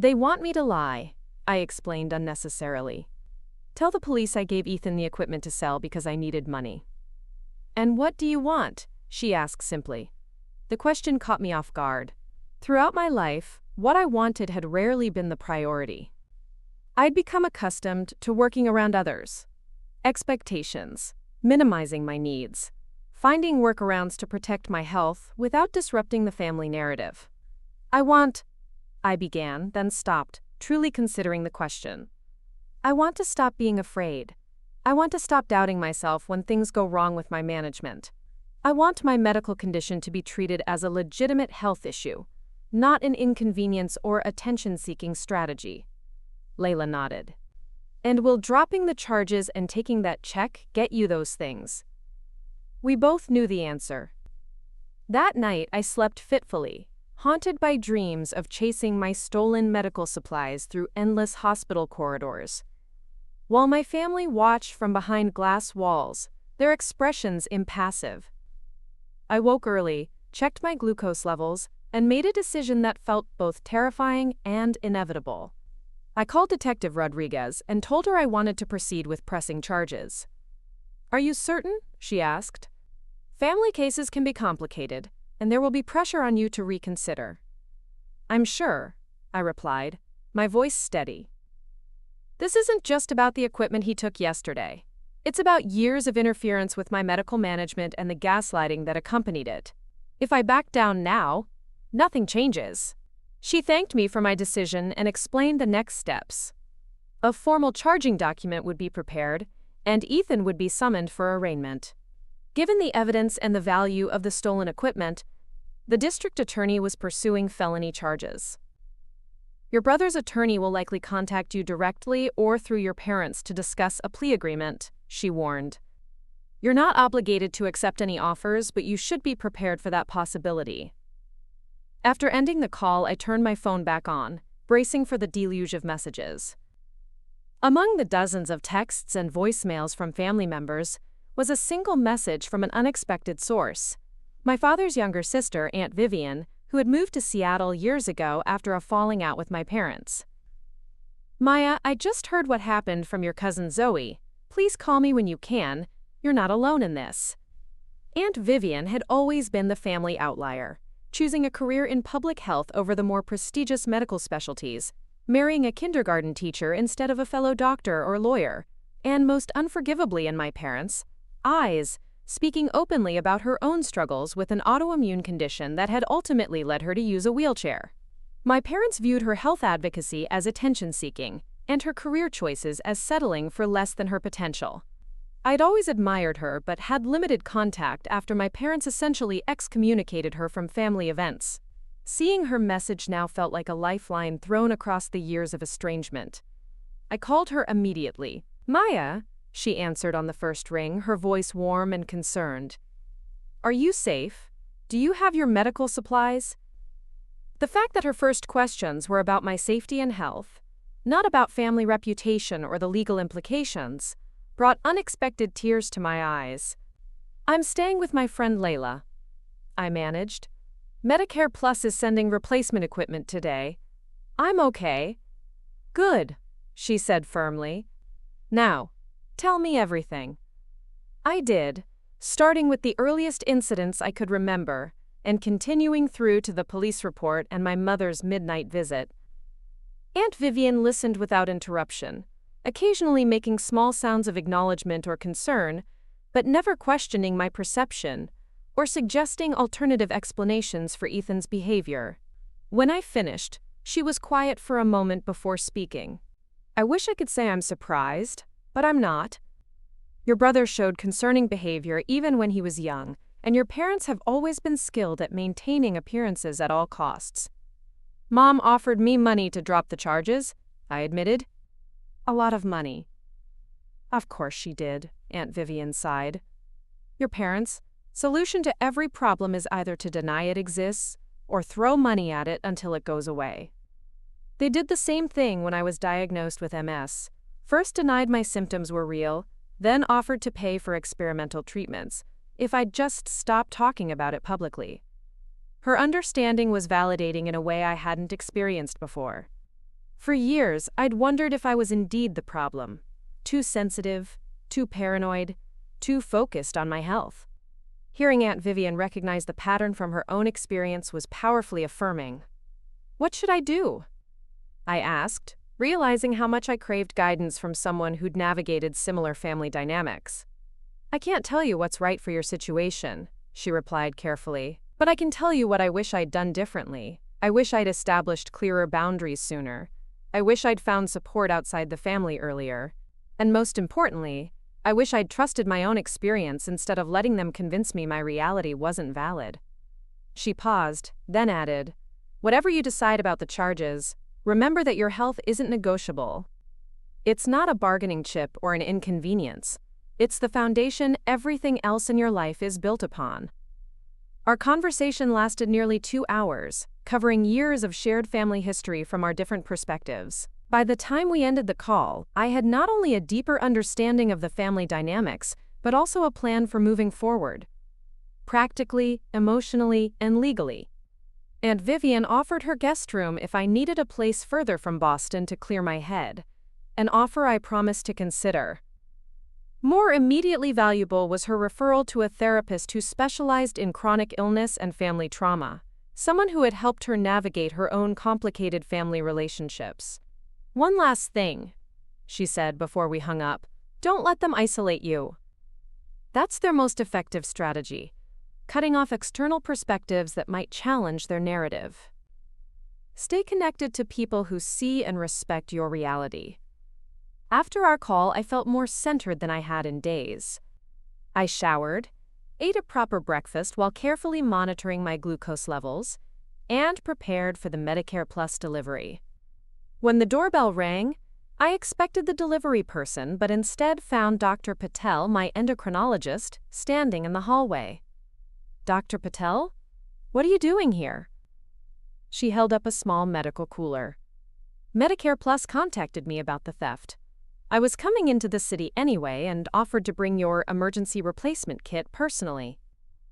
They want me to lie, I explained unnecessarily. Tell the police I gave Ethan the equipment to sell because I needed money. And what do you want? She asked simply. The question caught me off guard. Throughout my life, what I wanted had rarely been the priority. I'd become accustomed to working around others. Expectations, minimizing my needs, finding workarounds to protect my health without disrupting the family narrative. I began, then stopped, truly considering the question. I want to stop being afraid. I want to stop doubting myself when things go wrong with my management. I want my medical condition to be treated as a legitimate health issue, not an inconvenience or attention-seeking strategy. Layla nodded. And will dropping the charges and taking that check get you those things? We both knew the answer. That night I slept fitfully, haunted by dreams of chasing my stolen medical supplies through endless hospital corridors. While my family watched from behind glass walls, their expressions impassive. I woke early, checked my glucose levels, and made a decision that felt both terrifying and inevitable. I called Detective Rodriguez and told her I wanted to proceed with pressing charges. Are you certain? She asked. Family cases can be complicated, and there will be pressure on you to reconsider. I'm sure, I replied, my voice steady. This isn't just about the equipment he took yesterday. It's about years of interference with my medical management and the gaslighting that accompanied it. If I back down now, nothing changes. She thanked me for my decision and explained the next steps. A formal charging document would be prepared, and Ethan would be summoned for arraignment. Given the evidence and the value of the stolen equipment, the district attorney was pursuing felony charges. Your brother's attorney will likely contact you directly or through your parents to discuss a plea agreement, she warned. You're not obligated to accept any offers, but you should be prepared for that possibility. After ending the call, I turned my phone back on, bracing for the deluge of messages. Among the dozens of texts and voicemails from family members was a single message from an unexpected source. My father's younger sister, Aunt Vivian, who had moved to Seattle years ago after a falling out with my parents. Maya, I just heard what happened from your cousin Zoe. Please call me when you can. You're not alone in this. Aunt Vivian had always been the family outlier, choosing a career in public health over the more prestigious medical specialties, marrying a kindergarten teacher instead of a fellow doctor or lawyer, and most unforgivably in my parents' eyes, speaking openly about her own struggles with an autoimmune condition that had ultimately led her to use a wheelchair. My parents viewed her health advocacy as attention-seeking, and her career choices as settling for less than her potential. I'd always admired her but had limited contact after my parents essentially excommunicated her from family events. Seeing her message now felt like a lifeline thrown across the years of estrangement. I called her immediately. Maya, she answered on the first ring, her voice warm and concerned. Are you safe? Do you have your medical supplies? The fact that her first questions were about my safety and health, not about family reputation or the legal implications, brought unexpected tears to my eyes. I'm staying with my friend Layla, I managed. Medicare Plus is sending replacement equipment today. I'm okay. Good, she said firmly. Now, tell me everything. I did, starting with the earliest incidents I could remember, and continuing through to the police report and my mother's midnight visit. Aunt Vivian listened without interruption, occasionally making small sounds of acknowledgement or concern, but never questioning my perception or suggesting alternative explanations for Ethan's behavior. When I finished, she was quiet for a moment before speaking. I wish I could say I'm surprised, but I'm not. Your brother showed concerning behavior even when he was young, and your parents have always been skilled at maintaining appearances at all costs. Mom offered me money to drop the charges, I admitted. A lot of money. Of course she did, Aunt Vivian sighed. Your parents' solution to every problem is either to deny it exists or throw money at it until it goes away. They did the same thing when I was diagnosed with MS. First denied my symptoms were real, then offered to pay for experimental treatments if I'd just stop talking about it publicly. Her understanding was validating in a way I hadn't experienced before. For years, I'd wondered if I was indeed the problem. Too sensitive, too paranoid, too focused on my health. Hearing Aunt Vivian recognize the pattern from her own experience was powerfully affirming. What should I do? I asked, realizing how much I craved guidance from someone who'd navigated similar family dynamics. I can't tell you what's right for your situation, she replied carefully, but I can tell you what I wish I'd done differently. I wish I'd established clearer boundaries sooner. I wish I'd found support outside the family earlier. And most importantly, I wish I'd trusted my own experience instead of letting them convince me my reality wasn't valid. She paused, then added, whatever you decide about the charges, remember that your health isn't negotiable. It's not a bargaining chip or an inconvenience. It's the foundation everything else in your life is built upon. Our conversation lasted nearly 2 hours, covering years of shared family history from our different perspectives. By the time we ended the call, I had not only a deeper understanding of the family dynamics, but also a plan for moving forward. Practically, emotionally, and legally. Aunt Vivian offered her guest room if I needed a place further from Boston to clear my head, an offer I promised to consider. More immediately valuable was her referral to a therapist who specialized in chronic illness and family trauma, someone who had helped her navigate her own complicated family relationships. One last thing, she said before we hung up. Don't let them isolate you. That's their most effective strategy, cutting off external perspectives that might challenge their narrative. Stay connected to people who see and respect your reality. After our call, I felt more centered than I had in days. I showered, ate a proper breakfast while carefully monitoring my glucose levels, and prepared for the Medicare Plus delivery. When the doorbell rang, I expected the delivery person, but instead found Dr. Patel, my endocrinologist, standing in the hallway. "Dr. Patel? What are you doing here?" She held up a small medical cooler. "Medicare Plus contacted me about the theft. I was coming into the city anyway and offered to bring your emergency replacement kit personally.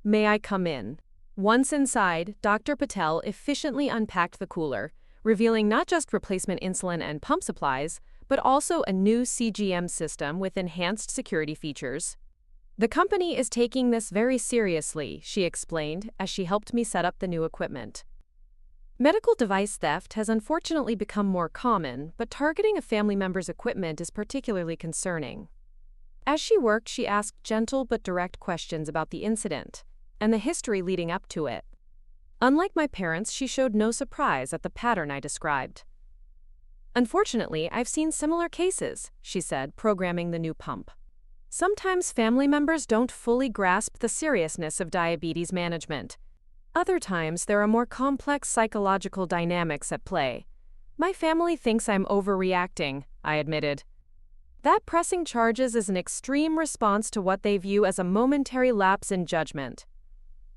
May I come in?" Once inside, Dr. Patel efficiently unpacked the cooler, revealing not just replacement insulin and pump supplies, but also a new CGM system with enhanced security features. "The company is taking this very seriously," she explained as she helped me set up the new equipment. Medical device theft has unfortunately become more common, but targeting a family member's equipment is particularly concerning. As she worked, she asked gentle but direct questions about the incident and the history leading up to it. Unlike my parents, she showed no surprise at the pattern I described. "Unfortunately, I've seen similar cases," she said, programming the new pump. "Sometimes family members don't fully grasp the seriousness of diabetes management. Other times, there are more complex psychological dynamics at play. My family thinks I'm overreacting," I admitted. "That pressing charges is an extreme response to what they view as a momentary lapse in judgment."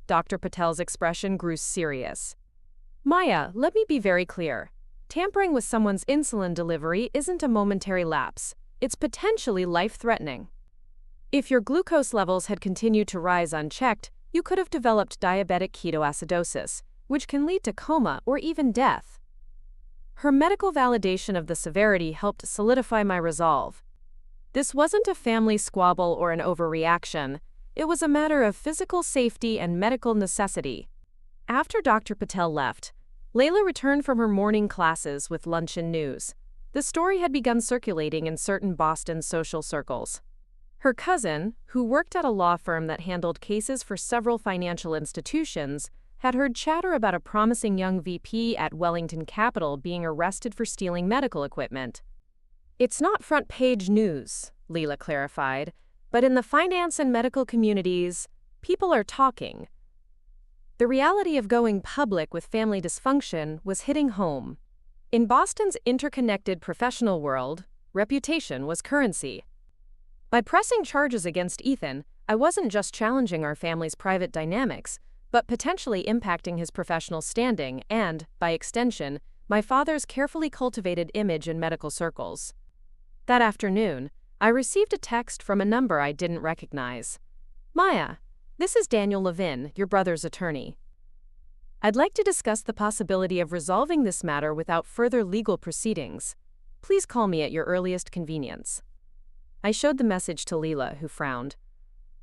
Dr. Patel's expression grew serious. "Maya, let me be very clear. Tampering with someone's insulin delivery isn't a momentary lapse. It's potentially life-threatening. If your glucose levels had continued to rise unchecked, you could have developed diabetic ketoacidosis, which can lead to coma or even death." Her medical validation of the severity helped solidify my resolve. This wasn't a family squabble or an overreaction. It was a matter of physical safety and medical necessity. After Dr. Patel left, Layla returned from her morning classes with luncheon news. The story had begun circulating in certain Boston social circles. Her cousin, who worked at a law firm that handled cases for several financial institutions, had heard chatter about a promising young VP at Wellington Capital being arrested for stealing medical equipment. "It's not front-page news," Leela clarified, "but in the finance and medical communities, people are talking." The reality of going public with family dysfunction was hitting home. In Boston's interconnected professional world, reputation was currency. By pressing charges against Ethan, I wasn't just challenging our family's private dynamics, but potentially impacting his professional standing and, by extension, my father's carefully cultivated image in medical circles. That afternoon, I received a text from a number I didn't recognize. "Maya, this is Daniel Levin, your brother's attorney. I'd like to discuss the possibility of resolving this matter without further legal proceedings. Please call me at your earliest convenience." I showed the message to Leela, who frowned.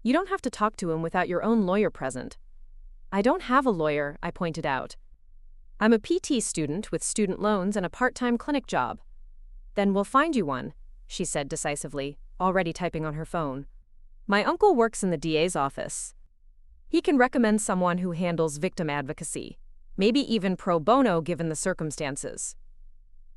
"You don't have to talk to him without your own lawyer present." "I don't have a lawyer," I pointed out. "I'm a PT student with student loans and a part-time clinic job." "Then we'll find you one," she said decisively, already typing on her phone. "My uncle works in the DA's office. He can recommend someone who handles victim advocacy, maybe even pro bono given the circumstances."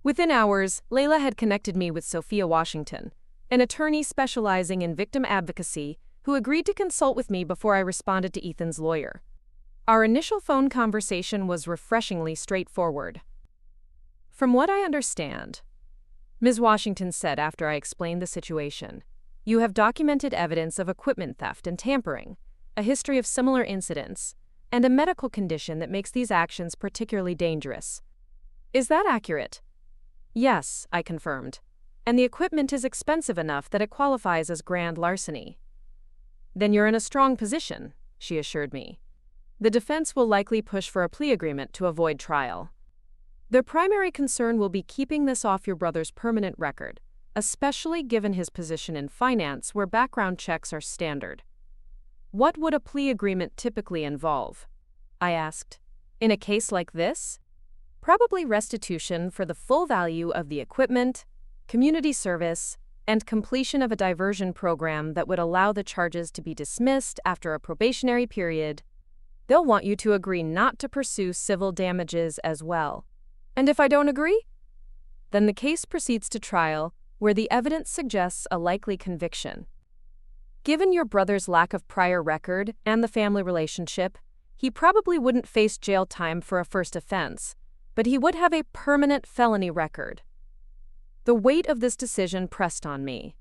Within hours, Layla had connected me with Sophia Washington, an attorney specializing in victim advocacy, who agreed to consult with me before I responded to Ethan's lawyer. Our initial phone conversation was refreshingly straightforward. "From what I understand," Ms. Washington said after I explained the situation, "you have documented evidence of equipment theft and tampering, a history of similar incidents, and a medical condition that makes these actions particularly dangerous. Is that accurate?" "Yes," I confirmed, "and the equipment is expensive enough that it qualifies as grand larceny." "Then you're in a strong position," she assured me. "The defense will likely push for a plea agreement to avoid trial. Their primary concern will be keeping this off your brother's permanent record, especially given his position in finance where background checks are standard." "What would a plea agreement typically involve?" I asked. "In a case like this?" "Probably restitution for the full value of the equipment, community service, and completion of a diversion program that would allow the charges to be dismissed after a probationary period. They'll want you to agree not to pursue civil damages as well. And if I don't agree? Then the case proceeds to trial, where the evidence suggests a likely conviction. Given your brother's lack of prior record and the family relationship, he probably wouldn't face jail time for a first offense, but he would have a permanent felony record. The weight of this decision pressed on me.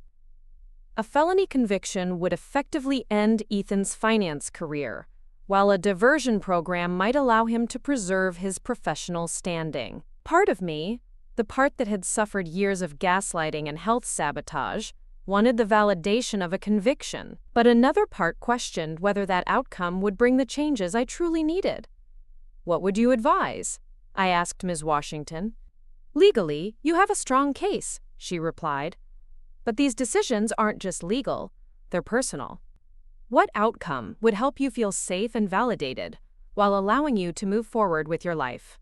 A felony conviction would effectively end Ethan's finance career, while a diversion program might allow him to preserve his professional standing. Part of me, the part that had suffered years of gaslighting and health sabotage, wanted the validation of a conviction, but another part questioned whether that outcome would bring the changes I truly needed. "What would you advise?" I asked Ms. Washington. "Legally, you have a strong case," she replied. "But these decisions aren't just legal, they're personal. What outcome would help you feel safe and validated while allowing you to move forward with your life?"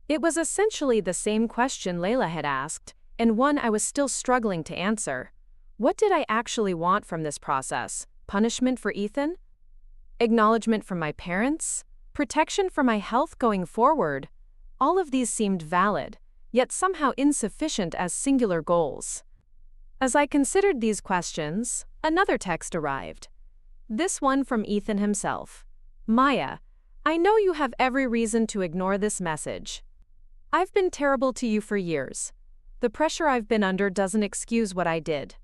It was essentially the same question Layla had asked, and one I was still struggling to answer. What did I actually want from this process? Punishment for Ethan? Acknowledgement from my parents? Protection for my health going forward? All of these seemed valid, yet somehow insufficient as singular goals. As I considered these questions, another text arrived. This one from Ethan himself. "Maya, I know you have every reason to ignore this message. I've been terrible to you for years. The pressure I've been under doesn't excuse what I did.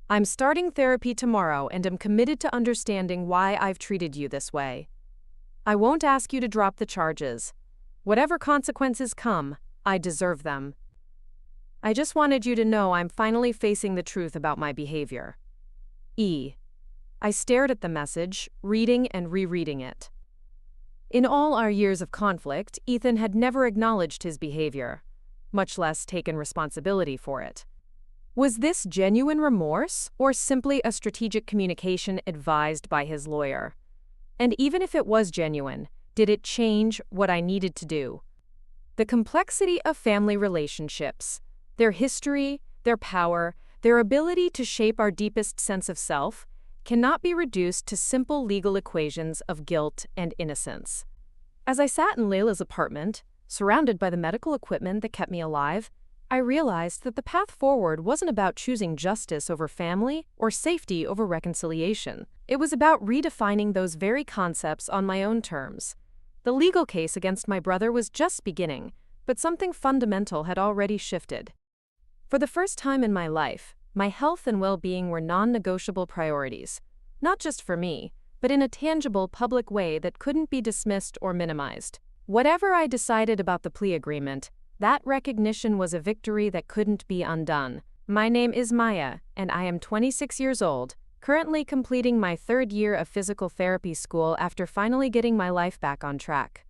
I'm starting therapy tomorrow and am committed to understanding why I've treated you this way. I won't ask you to drop the charges. Whatever consequences come, I deserve them. I just wanted you to know I'm finally facing the truth about my behavior. E." I stared at the message, reading and rereading it. In all our years of conflict, Ethan had never acknowledged his behavior, much less taken responsibility for it. Was this genuine remorse or simply a strategic communication advised by his lawyer? And even if it was genuine, did it change what I needed to do? The complexity of family relationships, their history, their power, their ability to shape our deepest sense of self, cannot be reduced to simple legal equations of guilt and innocence. As I sat in Layla's apartment, surrounded by the medical equipment that kept me alive, I realized that the path forward wasn't about choosing justice over family or safety over reconciliation. It was about redefining those very concepts on my own terms. The legal case against my brother was just beginning, but something fundamental had already shifted. For the first time in my life, my health and well-being were non-negotiable priorities, not just for me, but in a tangible public way that couldn't be dismissed or minimized. Whatever I decided about the plea agreement, that recognition was a victory that couldn't be undone. My name is Maya, and I am 26 years old, currently completing my third year of physical therapy school after finally getting my life back on track.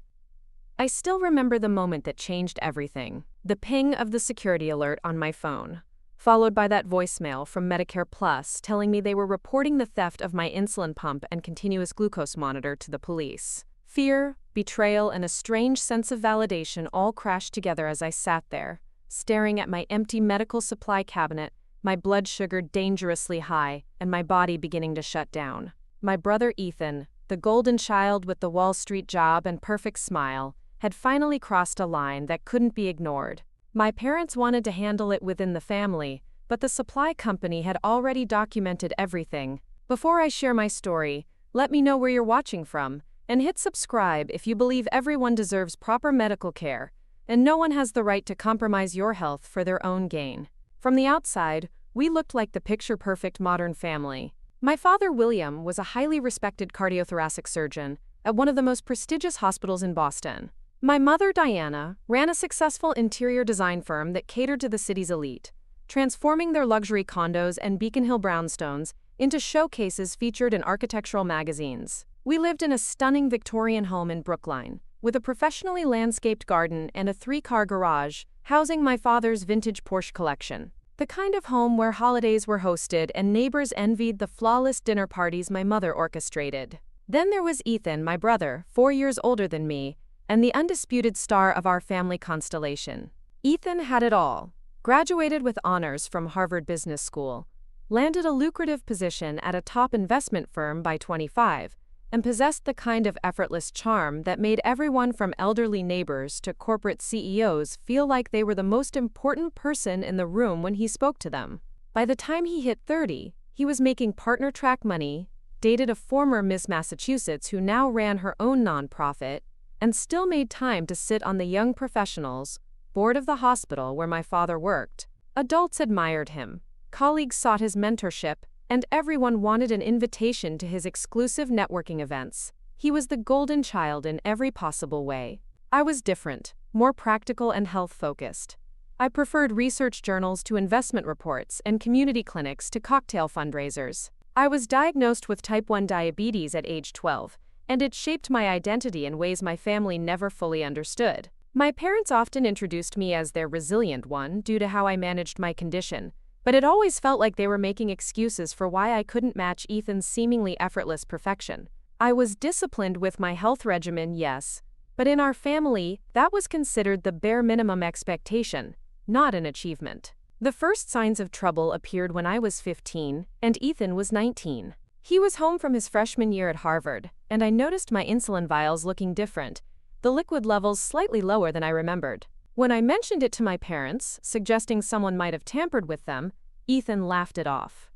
I still remember the moment that changed everything, the ping of the security alert on my phone, followed by that voicemail from Medicare Plus telling me they were reporting the theft of my insulin pump and continuous glucose monitor to the police. Fear, betrayal, and a strange sense of validation all crashed together as I sat there, staring at my empty medical supply cabinet, my blood sugar dangerously high, and my body beginning to shut down. My brother Ethan, the golden child with the Wall Street job and perfect smile, had finally crossed a line that couldn't be ignored. My parents wanted to handle it within the family, but the supply company had already documented everything. Before I share my story, let me know where you're watching from, and hit subscribe if you believe everyone deserves proper medical care, and no one has the right to compromise your health for their own gain. From the outside, we looked like the picture-perfect modern family. My father, William, was a highly respected cardiothoracic surgeon at one of the most prestigious hospitals in Boston. My mother, Diana, ran a successful interior design firm that catered to the city's elite, transforming their luxury condos and Beacon Hill brownstones into showcases featured in architectural magazines. We lived in a stunning Victorian home in Brookline, with a professionally landscaped garden and a 3-car garage, housing my father's vintage Porsche collection. The kind of home where holidays were hosted and neighbors envied the flawless dinner parties my mother orchestrated. Then there was Ethan, my brother, 4 years older than me, and the undisputed star of our family constellation. Ethan had it all: graduated with honors from Harvard Business School, landed a lucrative position at a top investment firm by 25, and possessed the kind of effortless charm that made everyone from elderly neighbors to corporate CEOs feel like they were the most important person in the room when he spoke to them. By the time he hit 30, he was making partner track money, dated a former Miss Massachusetts who now ran her own nonprofit, and still made time to sit on the young professionals board of the hospital where my father worked. Adults admired him, colleagues sought his mentorship, and everyone wanted an invitation to his exclusive networking events. He was the golden child in every possible way. I was different, more practical and health-focused. I preferred research journals to investment reports and community clinics to cocktail fundraisers. I was diagnosed with type 1 diabetes at age 12, and it shaped my identity in ways my family never fully understood. My parents often introduced me as their resilient one due to how I managed my condition, but it always felt like they were making excuses for why I couldn't match Ethan's seemingly effortless perfection. I was disciplined with my health regimen, yes, but in our family, that was considered the bare minimum expectation, not an achievement. The first signs of trouble appeared when I was 15 and Ethan was 19. He was home from his freshman year at Harvard, and I noticed my insulin vials looking different, the liquid levels slightly lower than I remembered. When I mentioned it to my parents, suggesting someone might have tampered with them, Ethan laughed it off.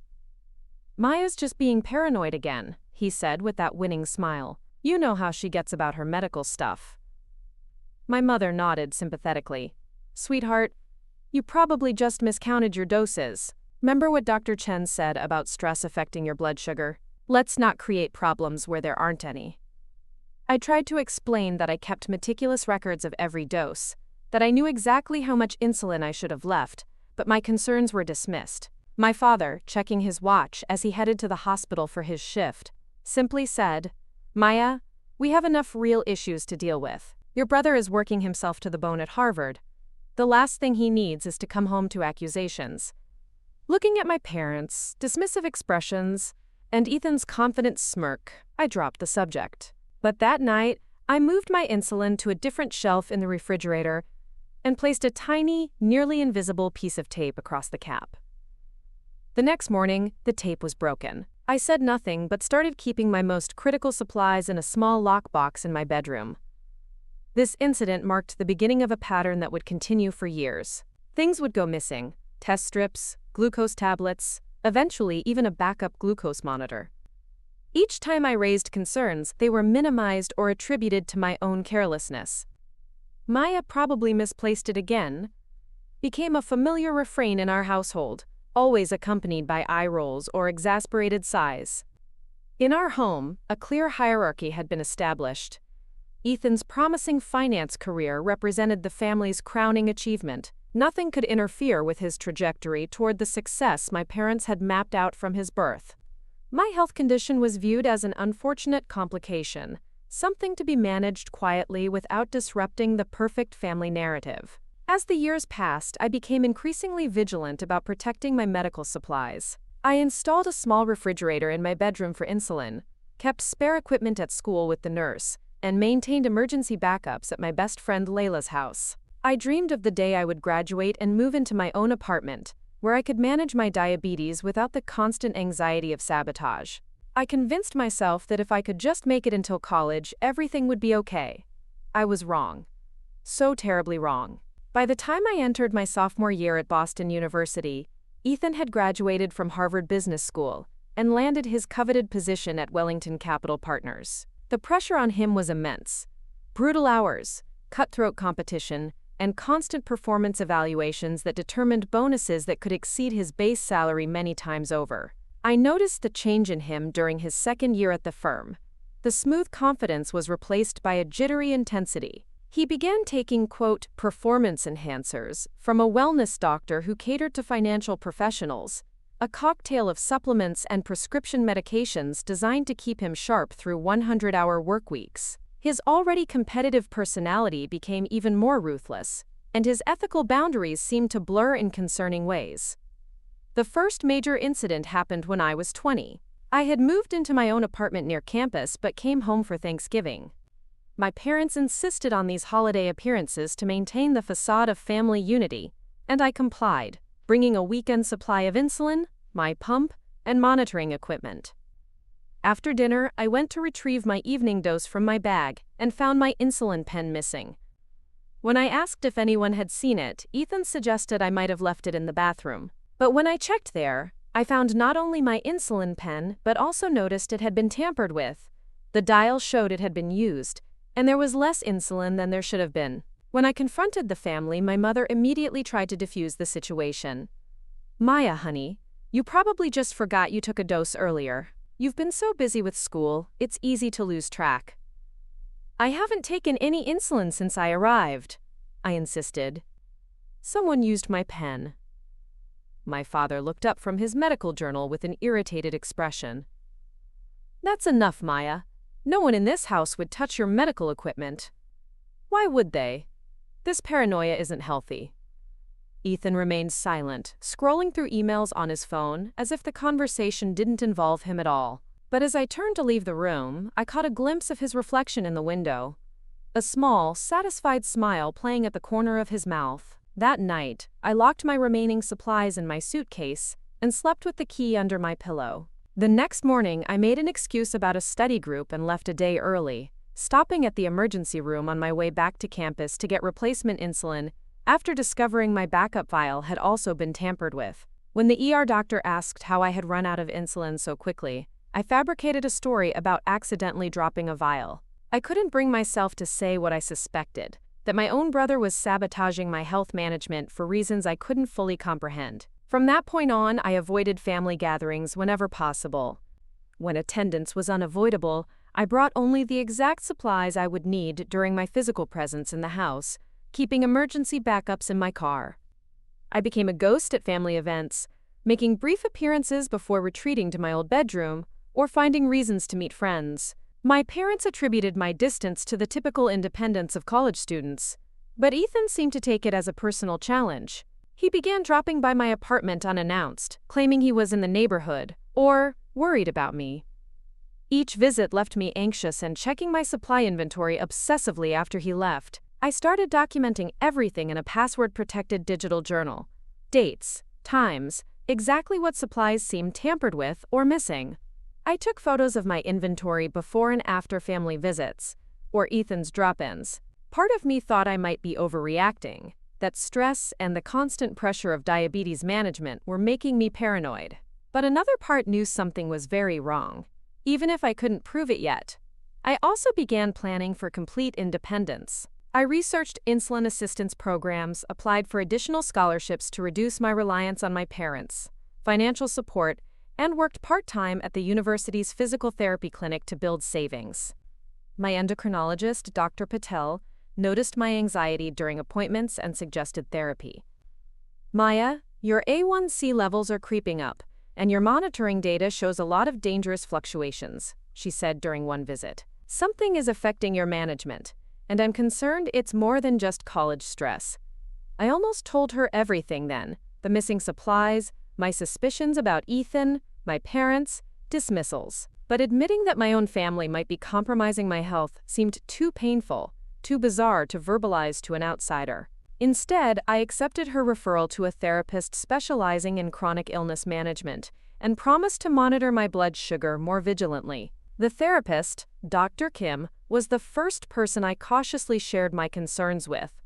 "Maya's just being paranoid again," he said with that winning smile. "You know how she gets about her medical stuff." My mother nodded sympathetically. "Sweetheart, you probably just miscounted your doses. Remember what Dr. Chen said about stress affecting your blood sugar? Let's not create problems where there aren't any." I tried to explain that I kept meticulous records of every dose, that I knew exactly how much insulin I should have left, but my concerns were dismissed. My father, checking his watch as he headed to the hospital for his shift, simply said, "Maya, we have enough real issues to deal with. Your brother is working himself to the bone at Harvard. The last thing he needs is to come home to accusations." Looking at my parents' dismissive expressions and Ethan's confident smirk, I dropped the subject. But that night, I moved my insulin to a different shelf in the refrigerator and placed a tiny, nearly invisible piece of tape across the cap. The next morning, the tape was broken. I said nothing but started keeping my most critical supplies in a small lockbox in my bedroom. This incident marked the beginning of a pattern that would continue for years. Things would go missing: test strips, glucose tablets, eventually even a backup glucose monitor. Each time I raised concerns, they were minimized or attributed to my own carelessness. "Maya probably misplaced it again," became a familiar refrain in our household, always accompanied by eye rolls or exasperated sighs. In our home, a clear hierarchy had been established. Ethan's promising finance career represented the family's crowning achievement. Nothing could interfere with his trajectory toward the success my parents had mapped out from his birth. My health condition was viewed as an unfortunate complication, something to be managed quietly without disrupting the perfect family narrative. As the years passed, I became increasingly vigilant about protecting my medical supplies. I installed a small refrigerator in my bedroom for insulin, kept spare equipment at school with the nurse, and maintained emergency backups at my best friend Layla's house. I dreamed of the day I would graduate and move into my own apartment, where I could manage my diabetes without the constant anxiety of sabotage. I convinced myself that if I could just make it until college, everything would be okay. I was wrong. So terribly wrong. By the time I entered my sophomore year at Boston University, Ethan had graduated from Harvard Business School and landed his coveted position at Wellington Capital Partners. The pressure on him was immense. Brutal hours, cutthroat competition, and constant performance evaluations that determined bonuses that could exceed his base salary many times over. I noticed the change in him during his second year at the firm. The smooth confidence was replaced by a jittery intensity. He began taking, quote, performance enhancers from a wellness doctor who catered to financial professionals, a cocktail of supplements and prescription medications designed to keep him sharp through 100-hour work weeks. His already competitive personality became even more ruthless, and his ethical boundaries seemed to blur in concerning ways. The first major incident happened when I was 20. I had moved into my own apartment near campus but came home for Thanksgiving. My parents insisted on these holiday appearances to maintain the facade of family unity, And I complied, bringing a weekend supply of insulin, my pump, and monitoring equipment. After dinner, I went to retrieve my evening dose from my bag and found my insulin pen missing. When I asked if anyone had seen it, Ethan suggested I might have left it in the bathroom. But when I checked there, I found not only my insulin pen, but also noticed it had been tampered with. The dial showed it had been used, and there was less insulin than there should have been. When I confronted the family, my mother immediately tried to defuse the situation. "Maya, honey, you probably just forgot you took a dose earlier. You've been so busy with school, it's easy to lose track." "I haven't taken any insulin since I arrived," I insisted. "Someone used my pen." My father looked up from his medical journal with an irritated expression. "That's enough, Maya. No one in this house would touch your medical equipment." "Why would they? This paranoia isn't healthy." Ethan remained silent, scrolling through emails on his phone as if the conversation didn't involve him at all. But as I turned to leave the room, I caught a glimpse of his reflection in the window. A small, satisfied smile playing at the corner of his mouth. That night, I locked my remaining supplies in my suitcase and slept with the key under my pillow. The next morning, I made an excuse about a study group and left a day early, stopping at the emergency room on my way back to campus to get replacement insulin after discovering my backup vial had also been tampered with. When the ER doctor asked how I had run out of insulin so quickly, I fabricated a story about accidentally dropping a vial. I couldn't bring myself to say what I suspected, that my own brother was sabotaging my health management for reasons I couldn't fully comprehend. From that point on, I avoided family gatherings whenever possible. When attendance was unavoidable, I brought only the exact supplies I would need during my physical presence in the house, keeping emergency backups in my car. I became a ghost at family events, making brief appearances before retreating to my old bedroom or finding reasons to meet friends. My parents attributed my distance to the typical independence of college students, but Ethan seemed to take it as a personal challenge. He began dropping by my apartment unannounced, claiming he was in the neighborhood or worried about me. Each visit left me anxious and checking my supply inventory obsessively after he left. I started documenting everything in a password-protected digital journal. Dates, times, exactly what supplies seemed tampered with or missing. I took photos of my inventory before and after family visits, or Ethan's drop-ins. Part of me thought I might be overreacting, that stress and the constant pressure of diabetes management were making me paranoid. But another part knew something was very wrong, even if I couldn't prove it yet. I also began planning for complete independence. I researched insulin assistance programs, applied for additional scholarships to reduce my reliance on my parents, financial support, and worked part-time at the university's physical therapy clinic to build savings. My endocrinologist, Dr. Patel, noticed my anxiety during appointments and suggested therapy. "Maya, your A1C levels are creeping up, and your monitoring data shows a lot of dangerous fluctuations," she said during one visit. "Something is affecting your management, and I'm concerned it's more than just college stress." I almost told her everything then, the missing supplies, my suspicions about Ethan, my parents, dismissals. But admitting that my own family might be compromising my health seemed too painful, too bizarre to verbalize to an outsider. Instead, I accepted her referral to a therapist specializing in chronic illness management and promised to monitor my blood sugar more vigilantly. The therapist, Dr. Kim, was the first person I cautiously shared my concerns with.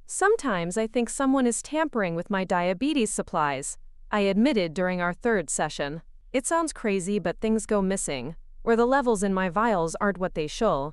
"Sometimes I think someone is tampering with my diabetes supplies," I admitted during our third session. "It sounds crazy, but things go missing, or the levels in my vials aren't what they should."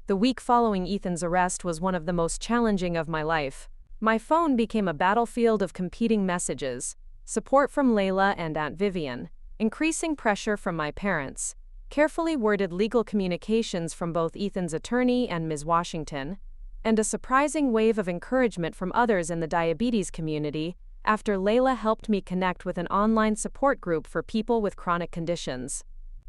The week following Ethan's arrest was one of the most challenging of my life. My phone became a battlefield of competing messages, support from Layla and Aunt Vivian, increasing pressure from my parents, carefully worded legal communications from both Ethan's attorney and Ms. Washington, and a surprising wave of encouragement from others in the diabetes community after Layla helped me connect with an online support group for people with chronic conditions.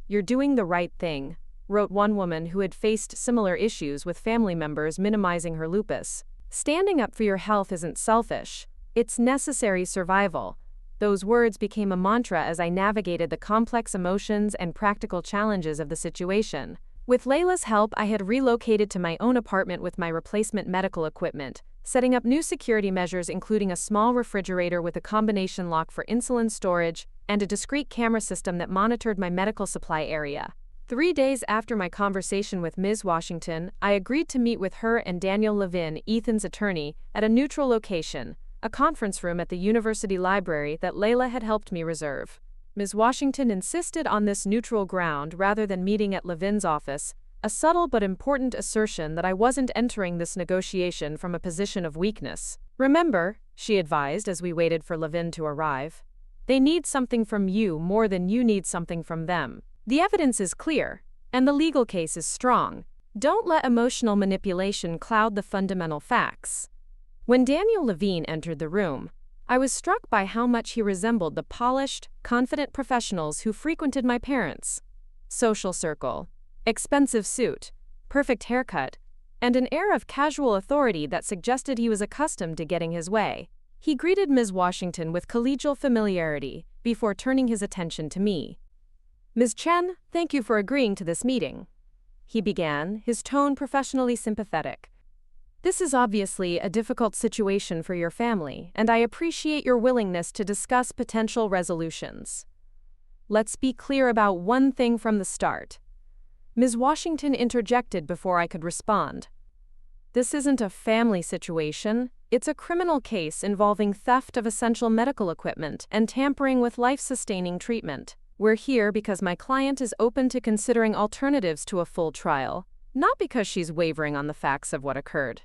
"You're doing the right thing," wrote one woman who had faced similar issues with family members minimizing her lupus. "Standing up for your health isn't selfish, it's necessary survival." Those words became a mantra as I navigated the complex emotions and practical challenges of the situation. With Layla's help, I had relocated to my own apartment with my replacement medical equipment, setting up new security measures including a small refrigerator with a combination lock for insulin storage and a discrete camera system that monitored my medical supply area. 3 days after my conversation with Ms. Washington, I agreed to meet with her and Daniel Levin, Ethan's attorney, at a neutral location, a conference room at the university library that Layla had helped me reserve. Ms. Washington insisted on this neutral ground rather than meeting at Levin's office, a subtle but important assertion that I wasn't entering this negotiation from a position of weakness. "Remember," she advised as we waited for Levin to arrive, "they need something from you more than you need something from them. The evidence is clear, and the legal case is strong. Don't let emotional manipulation cloud the fundamental facts." When Daniel Levin entered the room, I was struck by how much he resembled the polished, confident professionals who frequented my parents' social circle. Expensive suit, perfect haircut, and an air of casual authority that suggested he was accustomed to getting his way. He greeted Ms. Washington with collegial familiarity before turning his attention to me. "Ms. Chen, thank you for agreeing to this meeting," he began, his tone professionally sympathetic. "This is obviously a difficult situation for your family, and I appreciate your willingness to discuss potential resolutions. Let's be clear about one thing from the start." Ms. Washington interjected before I could respond. "This isn't a family situation. It's a criminal case involving theft of essential medical equipment and tampering with life-sustaining treatment. We're here because my client is open to considering alternatives to a full trial, not because she's wavering on the facts of what occurred."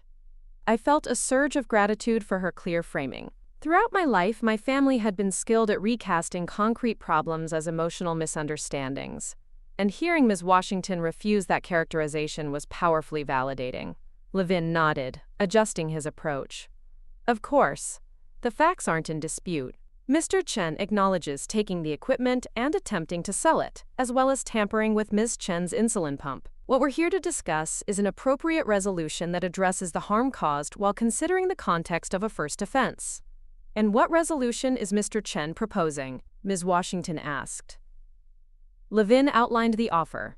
I felt a surge of gratitude for her clear framing. Throughout my life, my family had been skilled at recasting concrete problems as emotional misunderstandings, and hearing Ms. Washington refuse that characterization was powerfully validating. Levin nodded, adjusting his approach. "Of course, the facts aren't in dispute. Mr. Chen acknowledges taking the equipment and attempting to sell it, as well as tampering with Ms. Chen's insulin pump. What we're here to discuss is an appropriate resolution that addresses the harm caused while considering the context of a first offense." "And what resolution is Mr. Chen proposing?" Ms. Washington asked. Levin outlined the offer.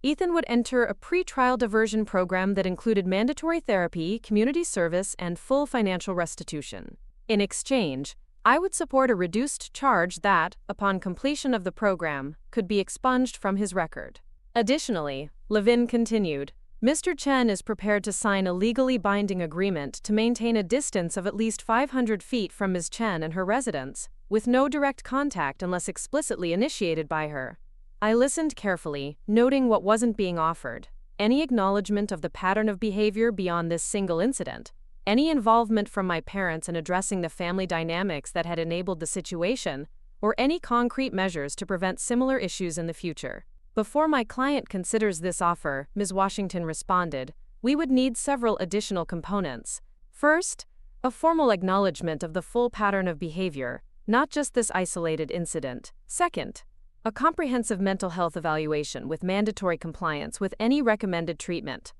Ethan would enter a pre-trial diversion program that included mandatory therapy, community service, and full financial restitution. In exchange, I would support a reduced charge that, upon completion of the program, could be expunged from his record. Additionally, Levin continued, Mr. Chen is prepared to sign a legally binding agreement to maintain a distance of at least 500 feet from Ms. Chen and her residence, with no direct contact unless explicitly initiated by her. I listened carefully, noting what wasn't being offered. Any acknowledgement of the pattern of behavior beyond this single incident. Any involvement from my parents in addressing the family dynamics that had enabled the situation, or any concrete measures to prevent similar issues in the future. Before my client considers this offer, Ms. Washington responded, we would need several additional components. First, a formal acknowledgement of the full pattern of behavior, not just this isolated incident. Second, a comprehensive mental health evaluation with mandatory compliance with any recommended treatment.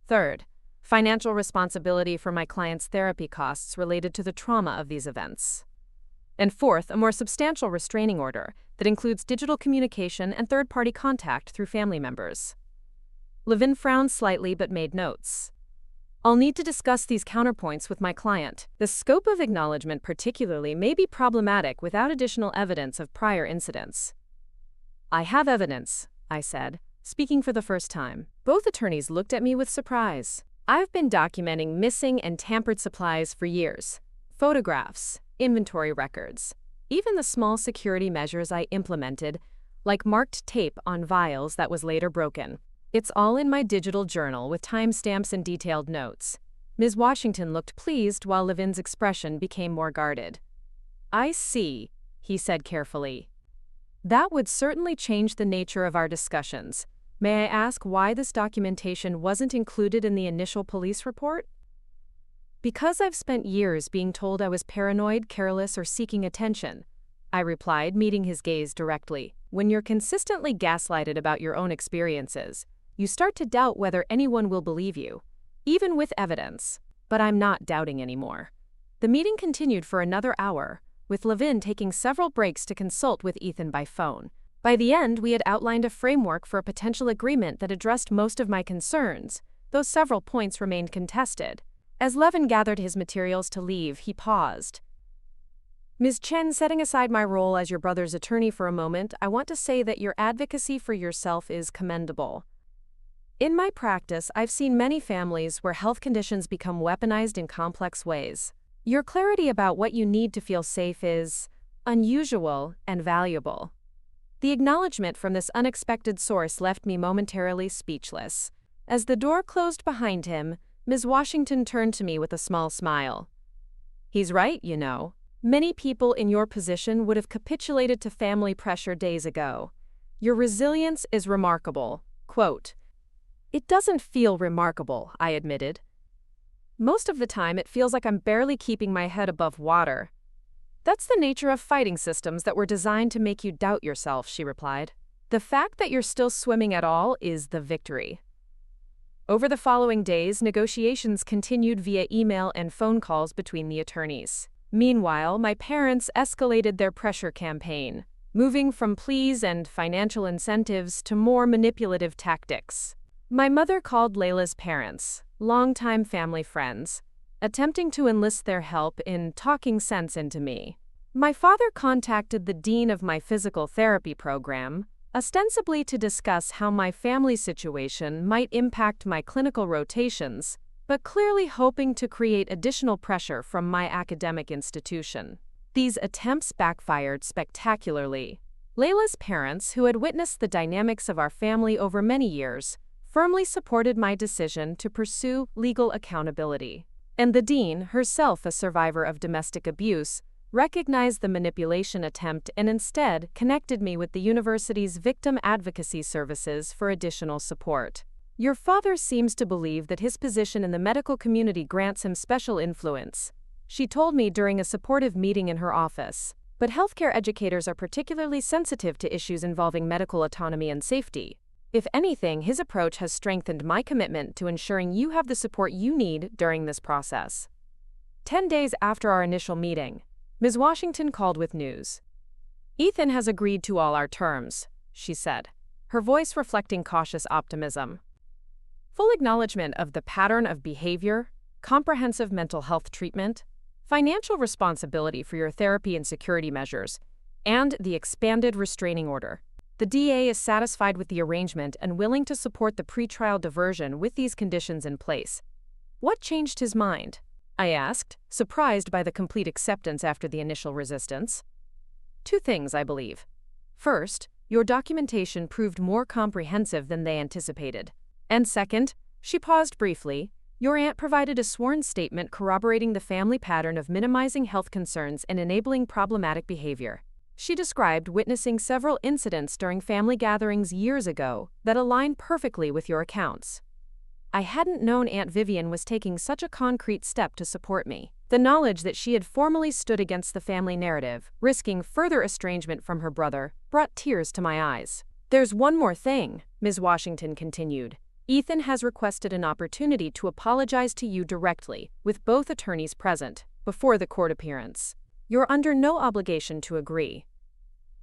Third, financial responsibility for my client's therapy costs related to the trauma of these events. And fourth, a more substantial restraining order that includes digital communication and third-party contact through family members. Levin frowned slightly but made notes. I'll need to discuss these counterpoints with my client. The scope of acknowledgement particularly may be problematic without additional evidence of prior incidents. I have evidence, I said, speaking for the first time. Both attorneys looked at me with surprise. I've been documenting missing and tampered supplies for years. Photographs, inventory records, even the small security measures I implemented, like marked tape on vials that was later broken. It's all in my digital journal with timestamps and detailed notes. Ms. Washington looked pleased while Levin's expression became more guarded. I see, he said carefully. That would certainly change the nature of our discussions. May I ask why this documentation wasn't included in the initial police report? Because I've spent years being told I was paranoid, careless, or seeking attention, I replied, meeting his gaze directly. When you're consistently gaslighted about your own experiences, you start to doubt whether anyone will believe you, even with evidence. But I'm not doubting anymore. The meeting continued for another hour, with Levin taking several breaks to consult with Ethan by phone. By the end, we had outlined a framework for a potential agreement that addressed most of my concerns, though several points remained contested. As Levin gathered his materials to leave, he paused. Ms. Chen, setting aside my role as your brother's attorney for a moment, I want to say that your advocacy for yourself is commendable. In my practice, I've seen many families where health conditions become weaponized in complex ways. Your clarity about what you need to feel safe is unusual and valuable. The acknowledgement from this unexpected source left me momentarily speechless. As the door closed behind him, Ms. Washington turned to me with a small smile. He's right, you know. Many people in your position would have capitulated to family pressure days ago. Your resilience is remarkable. Quote, "It doesn't feel remarkable," I admitted. "Most of the time, it feels like I'm barely keeping my head above water." "That's the nature of fighting systems that were designed to make you doubt yourself," she replied. "The fact that you're still swimming at all is the victory." Over the following days, negotiations continued via email and phone calls between the attorneys. Meanwhile, my parents escalated their pressure campaign, moving from pleas and financial incentives to more manipulative tactics. My mother called Layla's parents, longtime family friends, attempting to enlist their help in talking sense into me. My father contacted the dean of my physical therapy program, ostensibly to discuss how my family situation might impact my clinical rotations, but clearly hoping to create additional pressure from my academic institution. These attempts backfired spectacularly. Layla's parents, who had witnessed the dynamics of our family over many years, firmly supported my decision to pursue legal accountability. And the dean, herself a survivor of domestic abuse, recognized the manipulation attempt and instead connected me with the university's victim advocacy services for additional support. "Your father seems to believe that his position in the medical community grants him special influence," she told me during a supportive meeting in her office. "But healthcare educators are particularly sensitive to issues involving medical autonomy and safety. If anything, his approach has strengthened my commitment to ensuring you have the support you need during this process." 10 days after our initial meeting, Ms. Washington called with news. "Ethan has agreed to all our terms," she said, her voice reflecting cautious optimism. "Full acknowledgement of the pattern of behavior, comprehensive mental health treatment, financial responsibility for your therapy and security measures, and the expanded restraining order. The DA is satisfied with the arrangement and willing to support the pretrial diversion with these conditions in place." "What changed his mind?" I asked, surprised by the complete acceptance after the initial resistance. "Two things, I believe. First, your documentation proved more comprehensive than they anticipated. And second," she paused briefly, "your aunt provided a sworn statement corroborating the family pattern of minimizing health concerns and enabling problematic behavior." She described witnessing several incidents during family gatherings years ago that align perfectly with your accounts. I hadn't known Aunt Vivian was taking such a concrete step to support me. The knowledge that she had formally stood against the family narrative, risking further estrangement from her brother, brought tears to my eyes. "There's one more thing," Ms. Washington continued. "Ethan has requested an opportunity to apologize to you directly, with both attorneys present, before the court appearance. You're under no obligation to agree."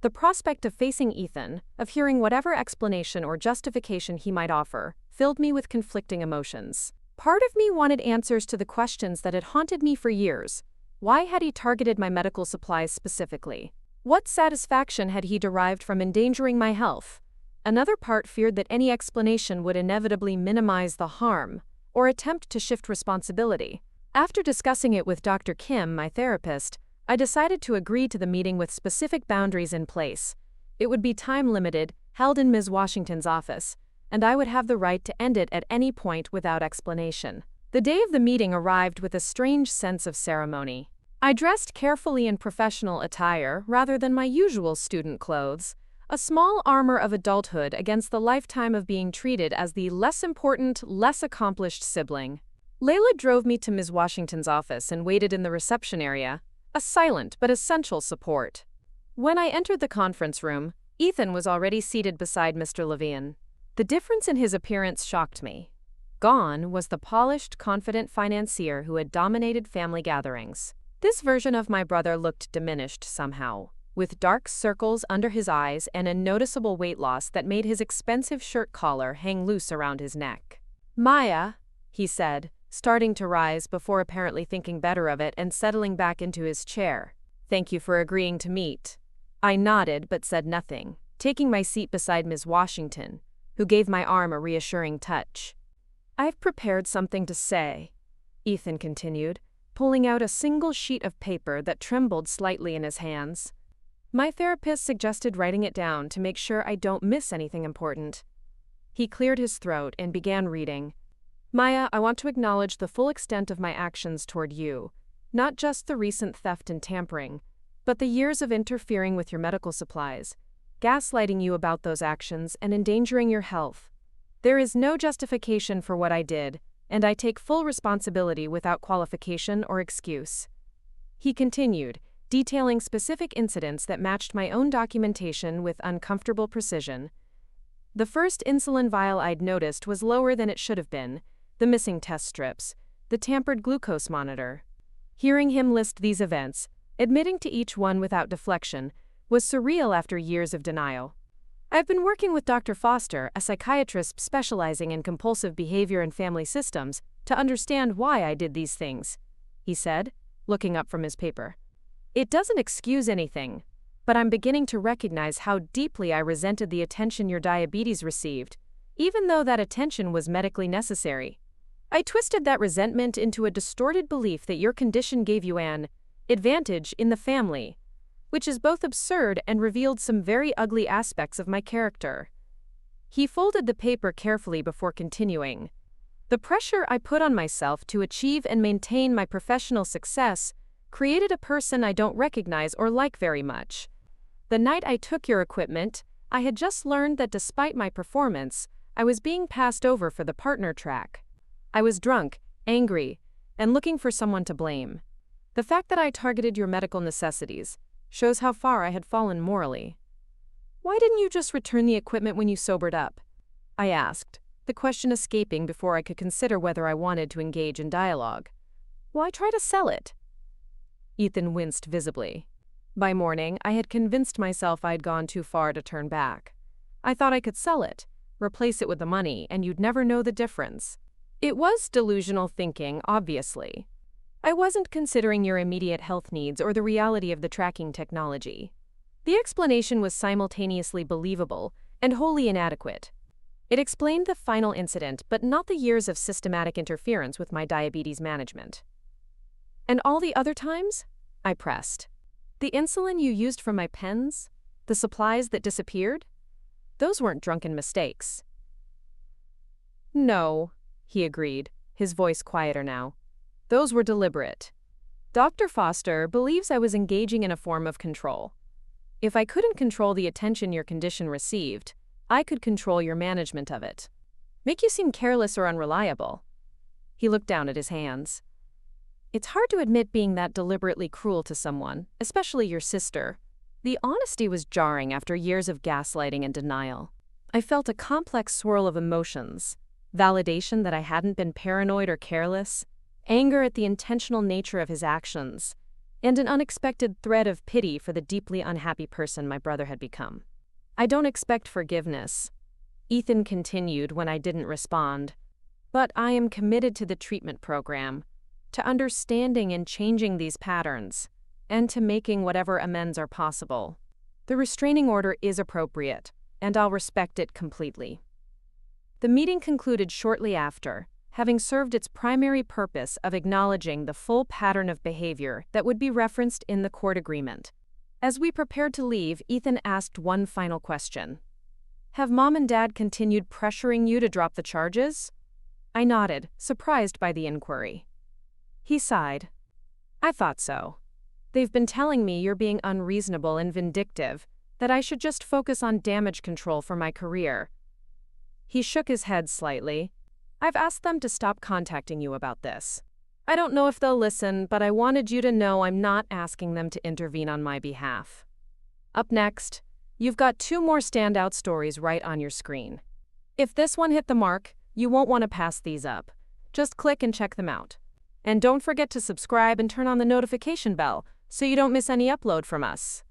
The prospect of facing Ethan, of hearing whatever explanation or justification he might offer, filled me with conflicting emotions. Part of me wanted answers to the questions that had haunted me for years. Why had he targeted my medical supplies specifically? What satisfaction had he derived from endangering my health? Another part feared that any explanation would inevitably minimize the harm, or attempt to shift responsibility. After discussing it with Dr. Kim, my therapist, I decided to agree to the meeting with specific boundaries in place. It would be time-limited, held in Ms. Washington's office, and I would have the right to end it at any point without explanation. The day of the meeting arrived with a strange sense of ceremony. I dressed carefully in professional attire rather than my usual student clothes, a small armor of adulthood against the lifetime of being treated as the less important, less accomplished sibling. Layla drove me to Ms. Washington's office and waited in the reception area, a silent but essential support. When I entered the conference room, Ethan was already seated beside Mr. Levine. The difference in his appearance shocked me. Gone was the polished, confident financier who had dominated family gatherings. This version of my brother looked diminished somehow, with dark circles under his eyes and a noticeable weight loss that made his expensive shirt collar hang loose around his neck. "Maya," he said, starting to rise before apparently thinking better of it and settling back into his chair. "Thank you for agreeing to meet." I nodded but said nothing, taking my seat beside Ms. Washington, who gave my arm a reassuring touch. "I've prepared something to say," Ethan continued, pulling out a single sheet of paper that trembled slightly in his hands. "My therapist suggested writing it down to make sure I don't miss anything important." He cleared his throat and began reading. "Maya, I want to acknowledge the full extent of my actions toward you, not just the recent theft and tampering, but the years of interfering with your medical supplies, gaslighting you about those actions and endangering your health. There is no justification for what I did, and I take full responsibility without qualification or excuse." He continued, detailing specific incidents that matched my own documentation with uncomfortable precision. The first insulin vial I'd noticed was lower than it should have been, the missing test strips, the tampered glucose monitor. Hearing him list these events, admitting to each one without deflection, was surreal after years of denial. "I've been working with Dr. Foster, a psychiatrist specializing in compulsive behavior and family systems, to understand why I did these things," he said, looking up from his paper. "It doesn't excuse anything, but I'm beginning to recognize how deeply I resented the attention your diabetes received, even though that attention was medically necessary. I twisted that resentment into a distorted belief that your condition gave you an advantage in the family, which is both absurd and revealed some very ugly aspects of my character." He folded the paper carefully before continuing. "The pressure I put on myself to achieve and maintain my professional success created a person I don't recognize or like very much. The night I took your equipment, I had just learned that despite my performance, I was being passed over for the partner track. I was drunk, angry, and looking for someone to blame. The fact that I targeted your medical necessities shows how far I had fallen morally." "Why didn't you just return the equipment when you sobered up?" I asked, the question escaping before I could consider whether I wanted to engage in dialogue. "Why try to sell it?" Ethan winced visibly. By morning, I had convinced myself I'd gone too far to turn back. I thought I could sell it, replace it with the money, and you'd never know the difference. It was delusional thinking, obviously. I wasn't considering your immediate health needs or the reality of the tracking technology. The explanation was simultaneously believable and wholly inadequate. It explained the final incident, but not the years of systematic interference with my diabetes management. "And all the other times?" I pressed. "The insulin you used from my pens? The supplies that disappeared? Those weren't drunken mistakes." "No," he agreed, his voice quieter now. "Those were deliberate. Dr. Foster believes I was engaging in a form of control. If I couldn't control the attention your condition received, I could control your management of it. Make you seem careless or unreliable." He looked down at his hands. "It's hard to admit being that deliberately cruel to someone, especially your sister." The honesty was jarring after years of gaslighting and denial. I felt a complex swirl of emotions: validation that I hadn't been paranoid or careless, anger at the intentional nature of his actions, and an unexpected thread of pity for the deeply unhappy person my brother had become. "I don't expect forgiveness," Ethan continued when I didn't respond, "but I am committed to the treatment program, to understanding and changing these patterns, and to making whatever amends are possible. The restraining order is appropriate, and I'll respect it completely." The meeting concluded shortly after, having served its primary purpose of acknowledging the full pattern of behavior that would be referenced in the court agreement. As we prepared to leave, Ethan asked one final question. "Have Mom and Dad continued pressuring you to drop the charges?" I nodded, surprised by the inquiry. He sighed. "I thought so. They've been telling me you're being unreasonable and vindictive, that I should just focus on damage control for my career." He shook his head slightly. "I've asked them to stop contacting you about this. I don't know if they'll listen, but I wanted you to know I'm not asking them to intervene on my behalf." Up next, you've got 2 more standout stories right on your screen. If this one hit the mark, you won't want to pass these up. Just click and check them out. And don't forget to subscribe and turn on the notification bell so you don't miss any upload from us.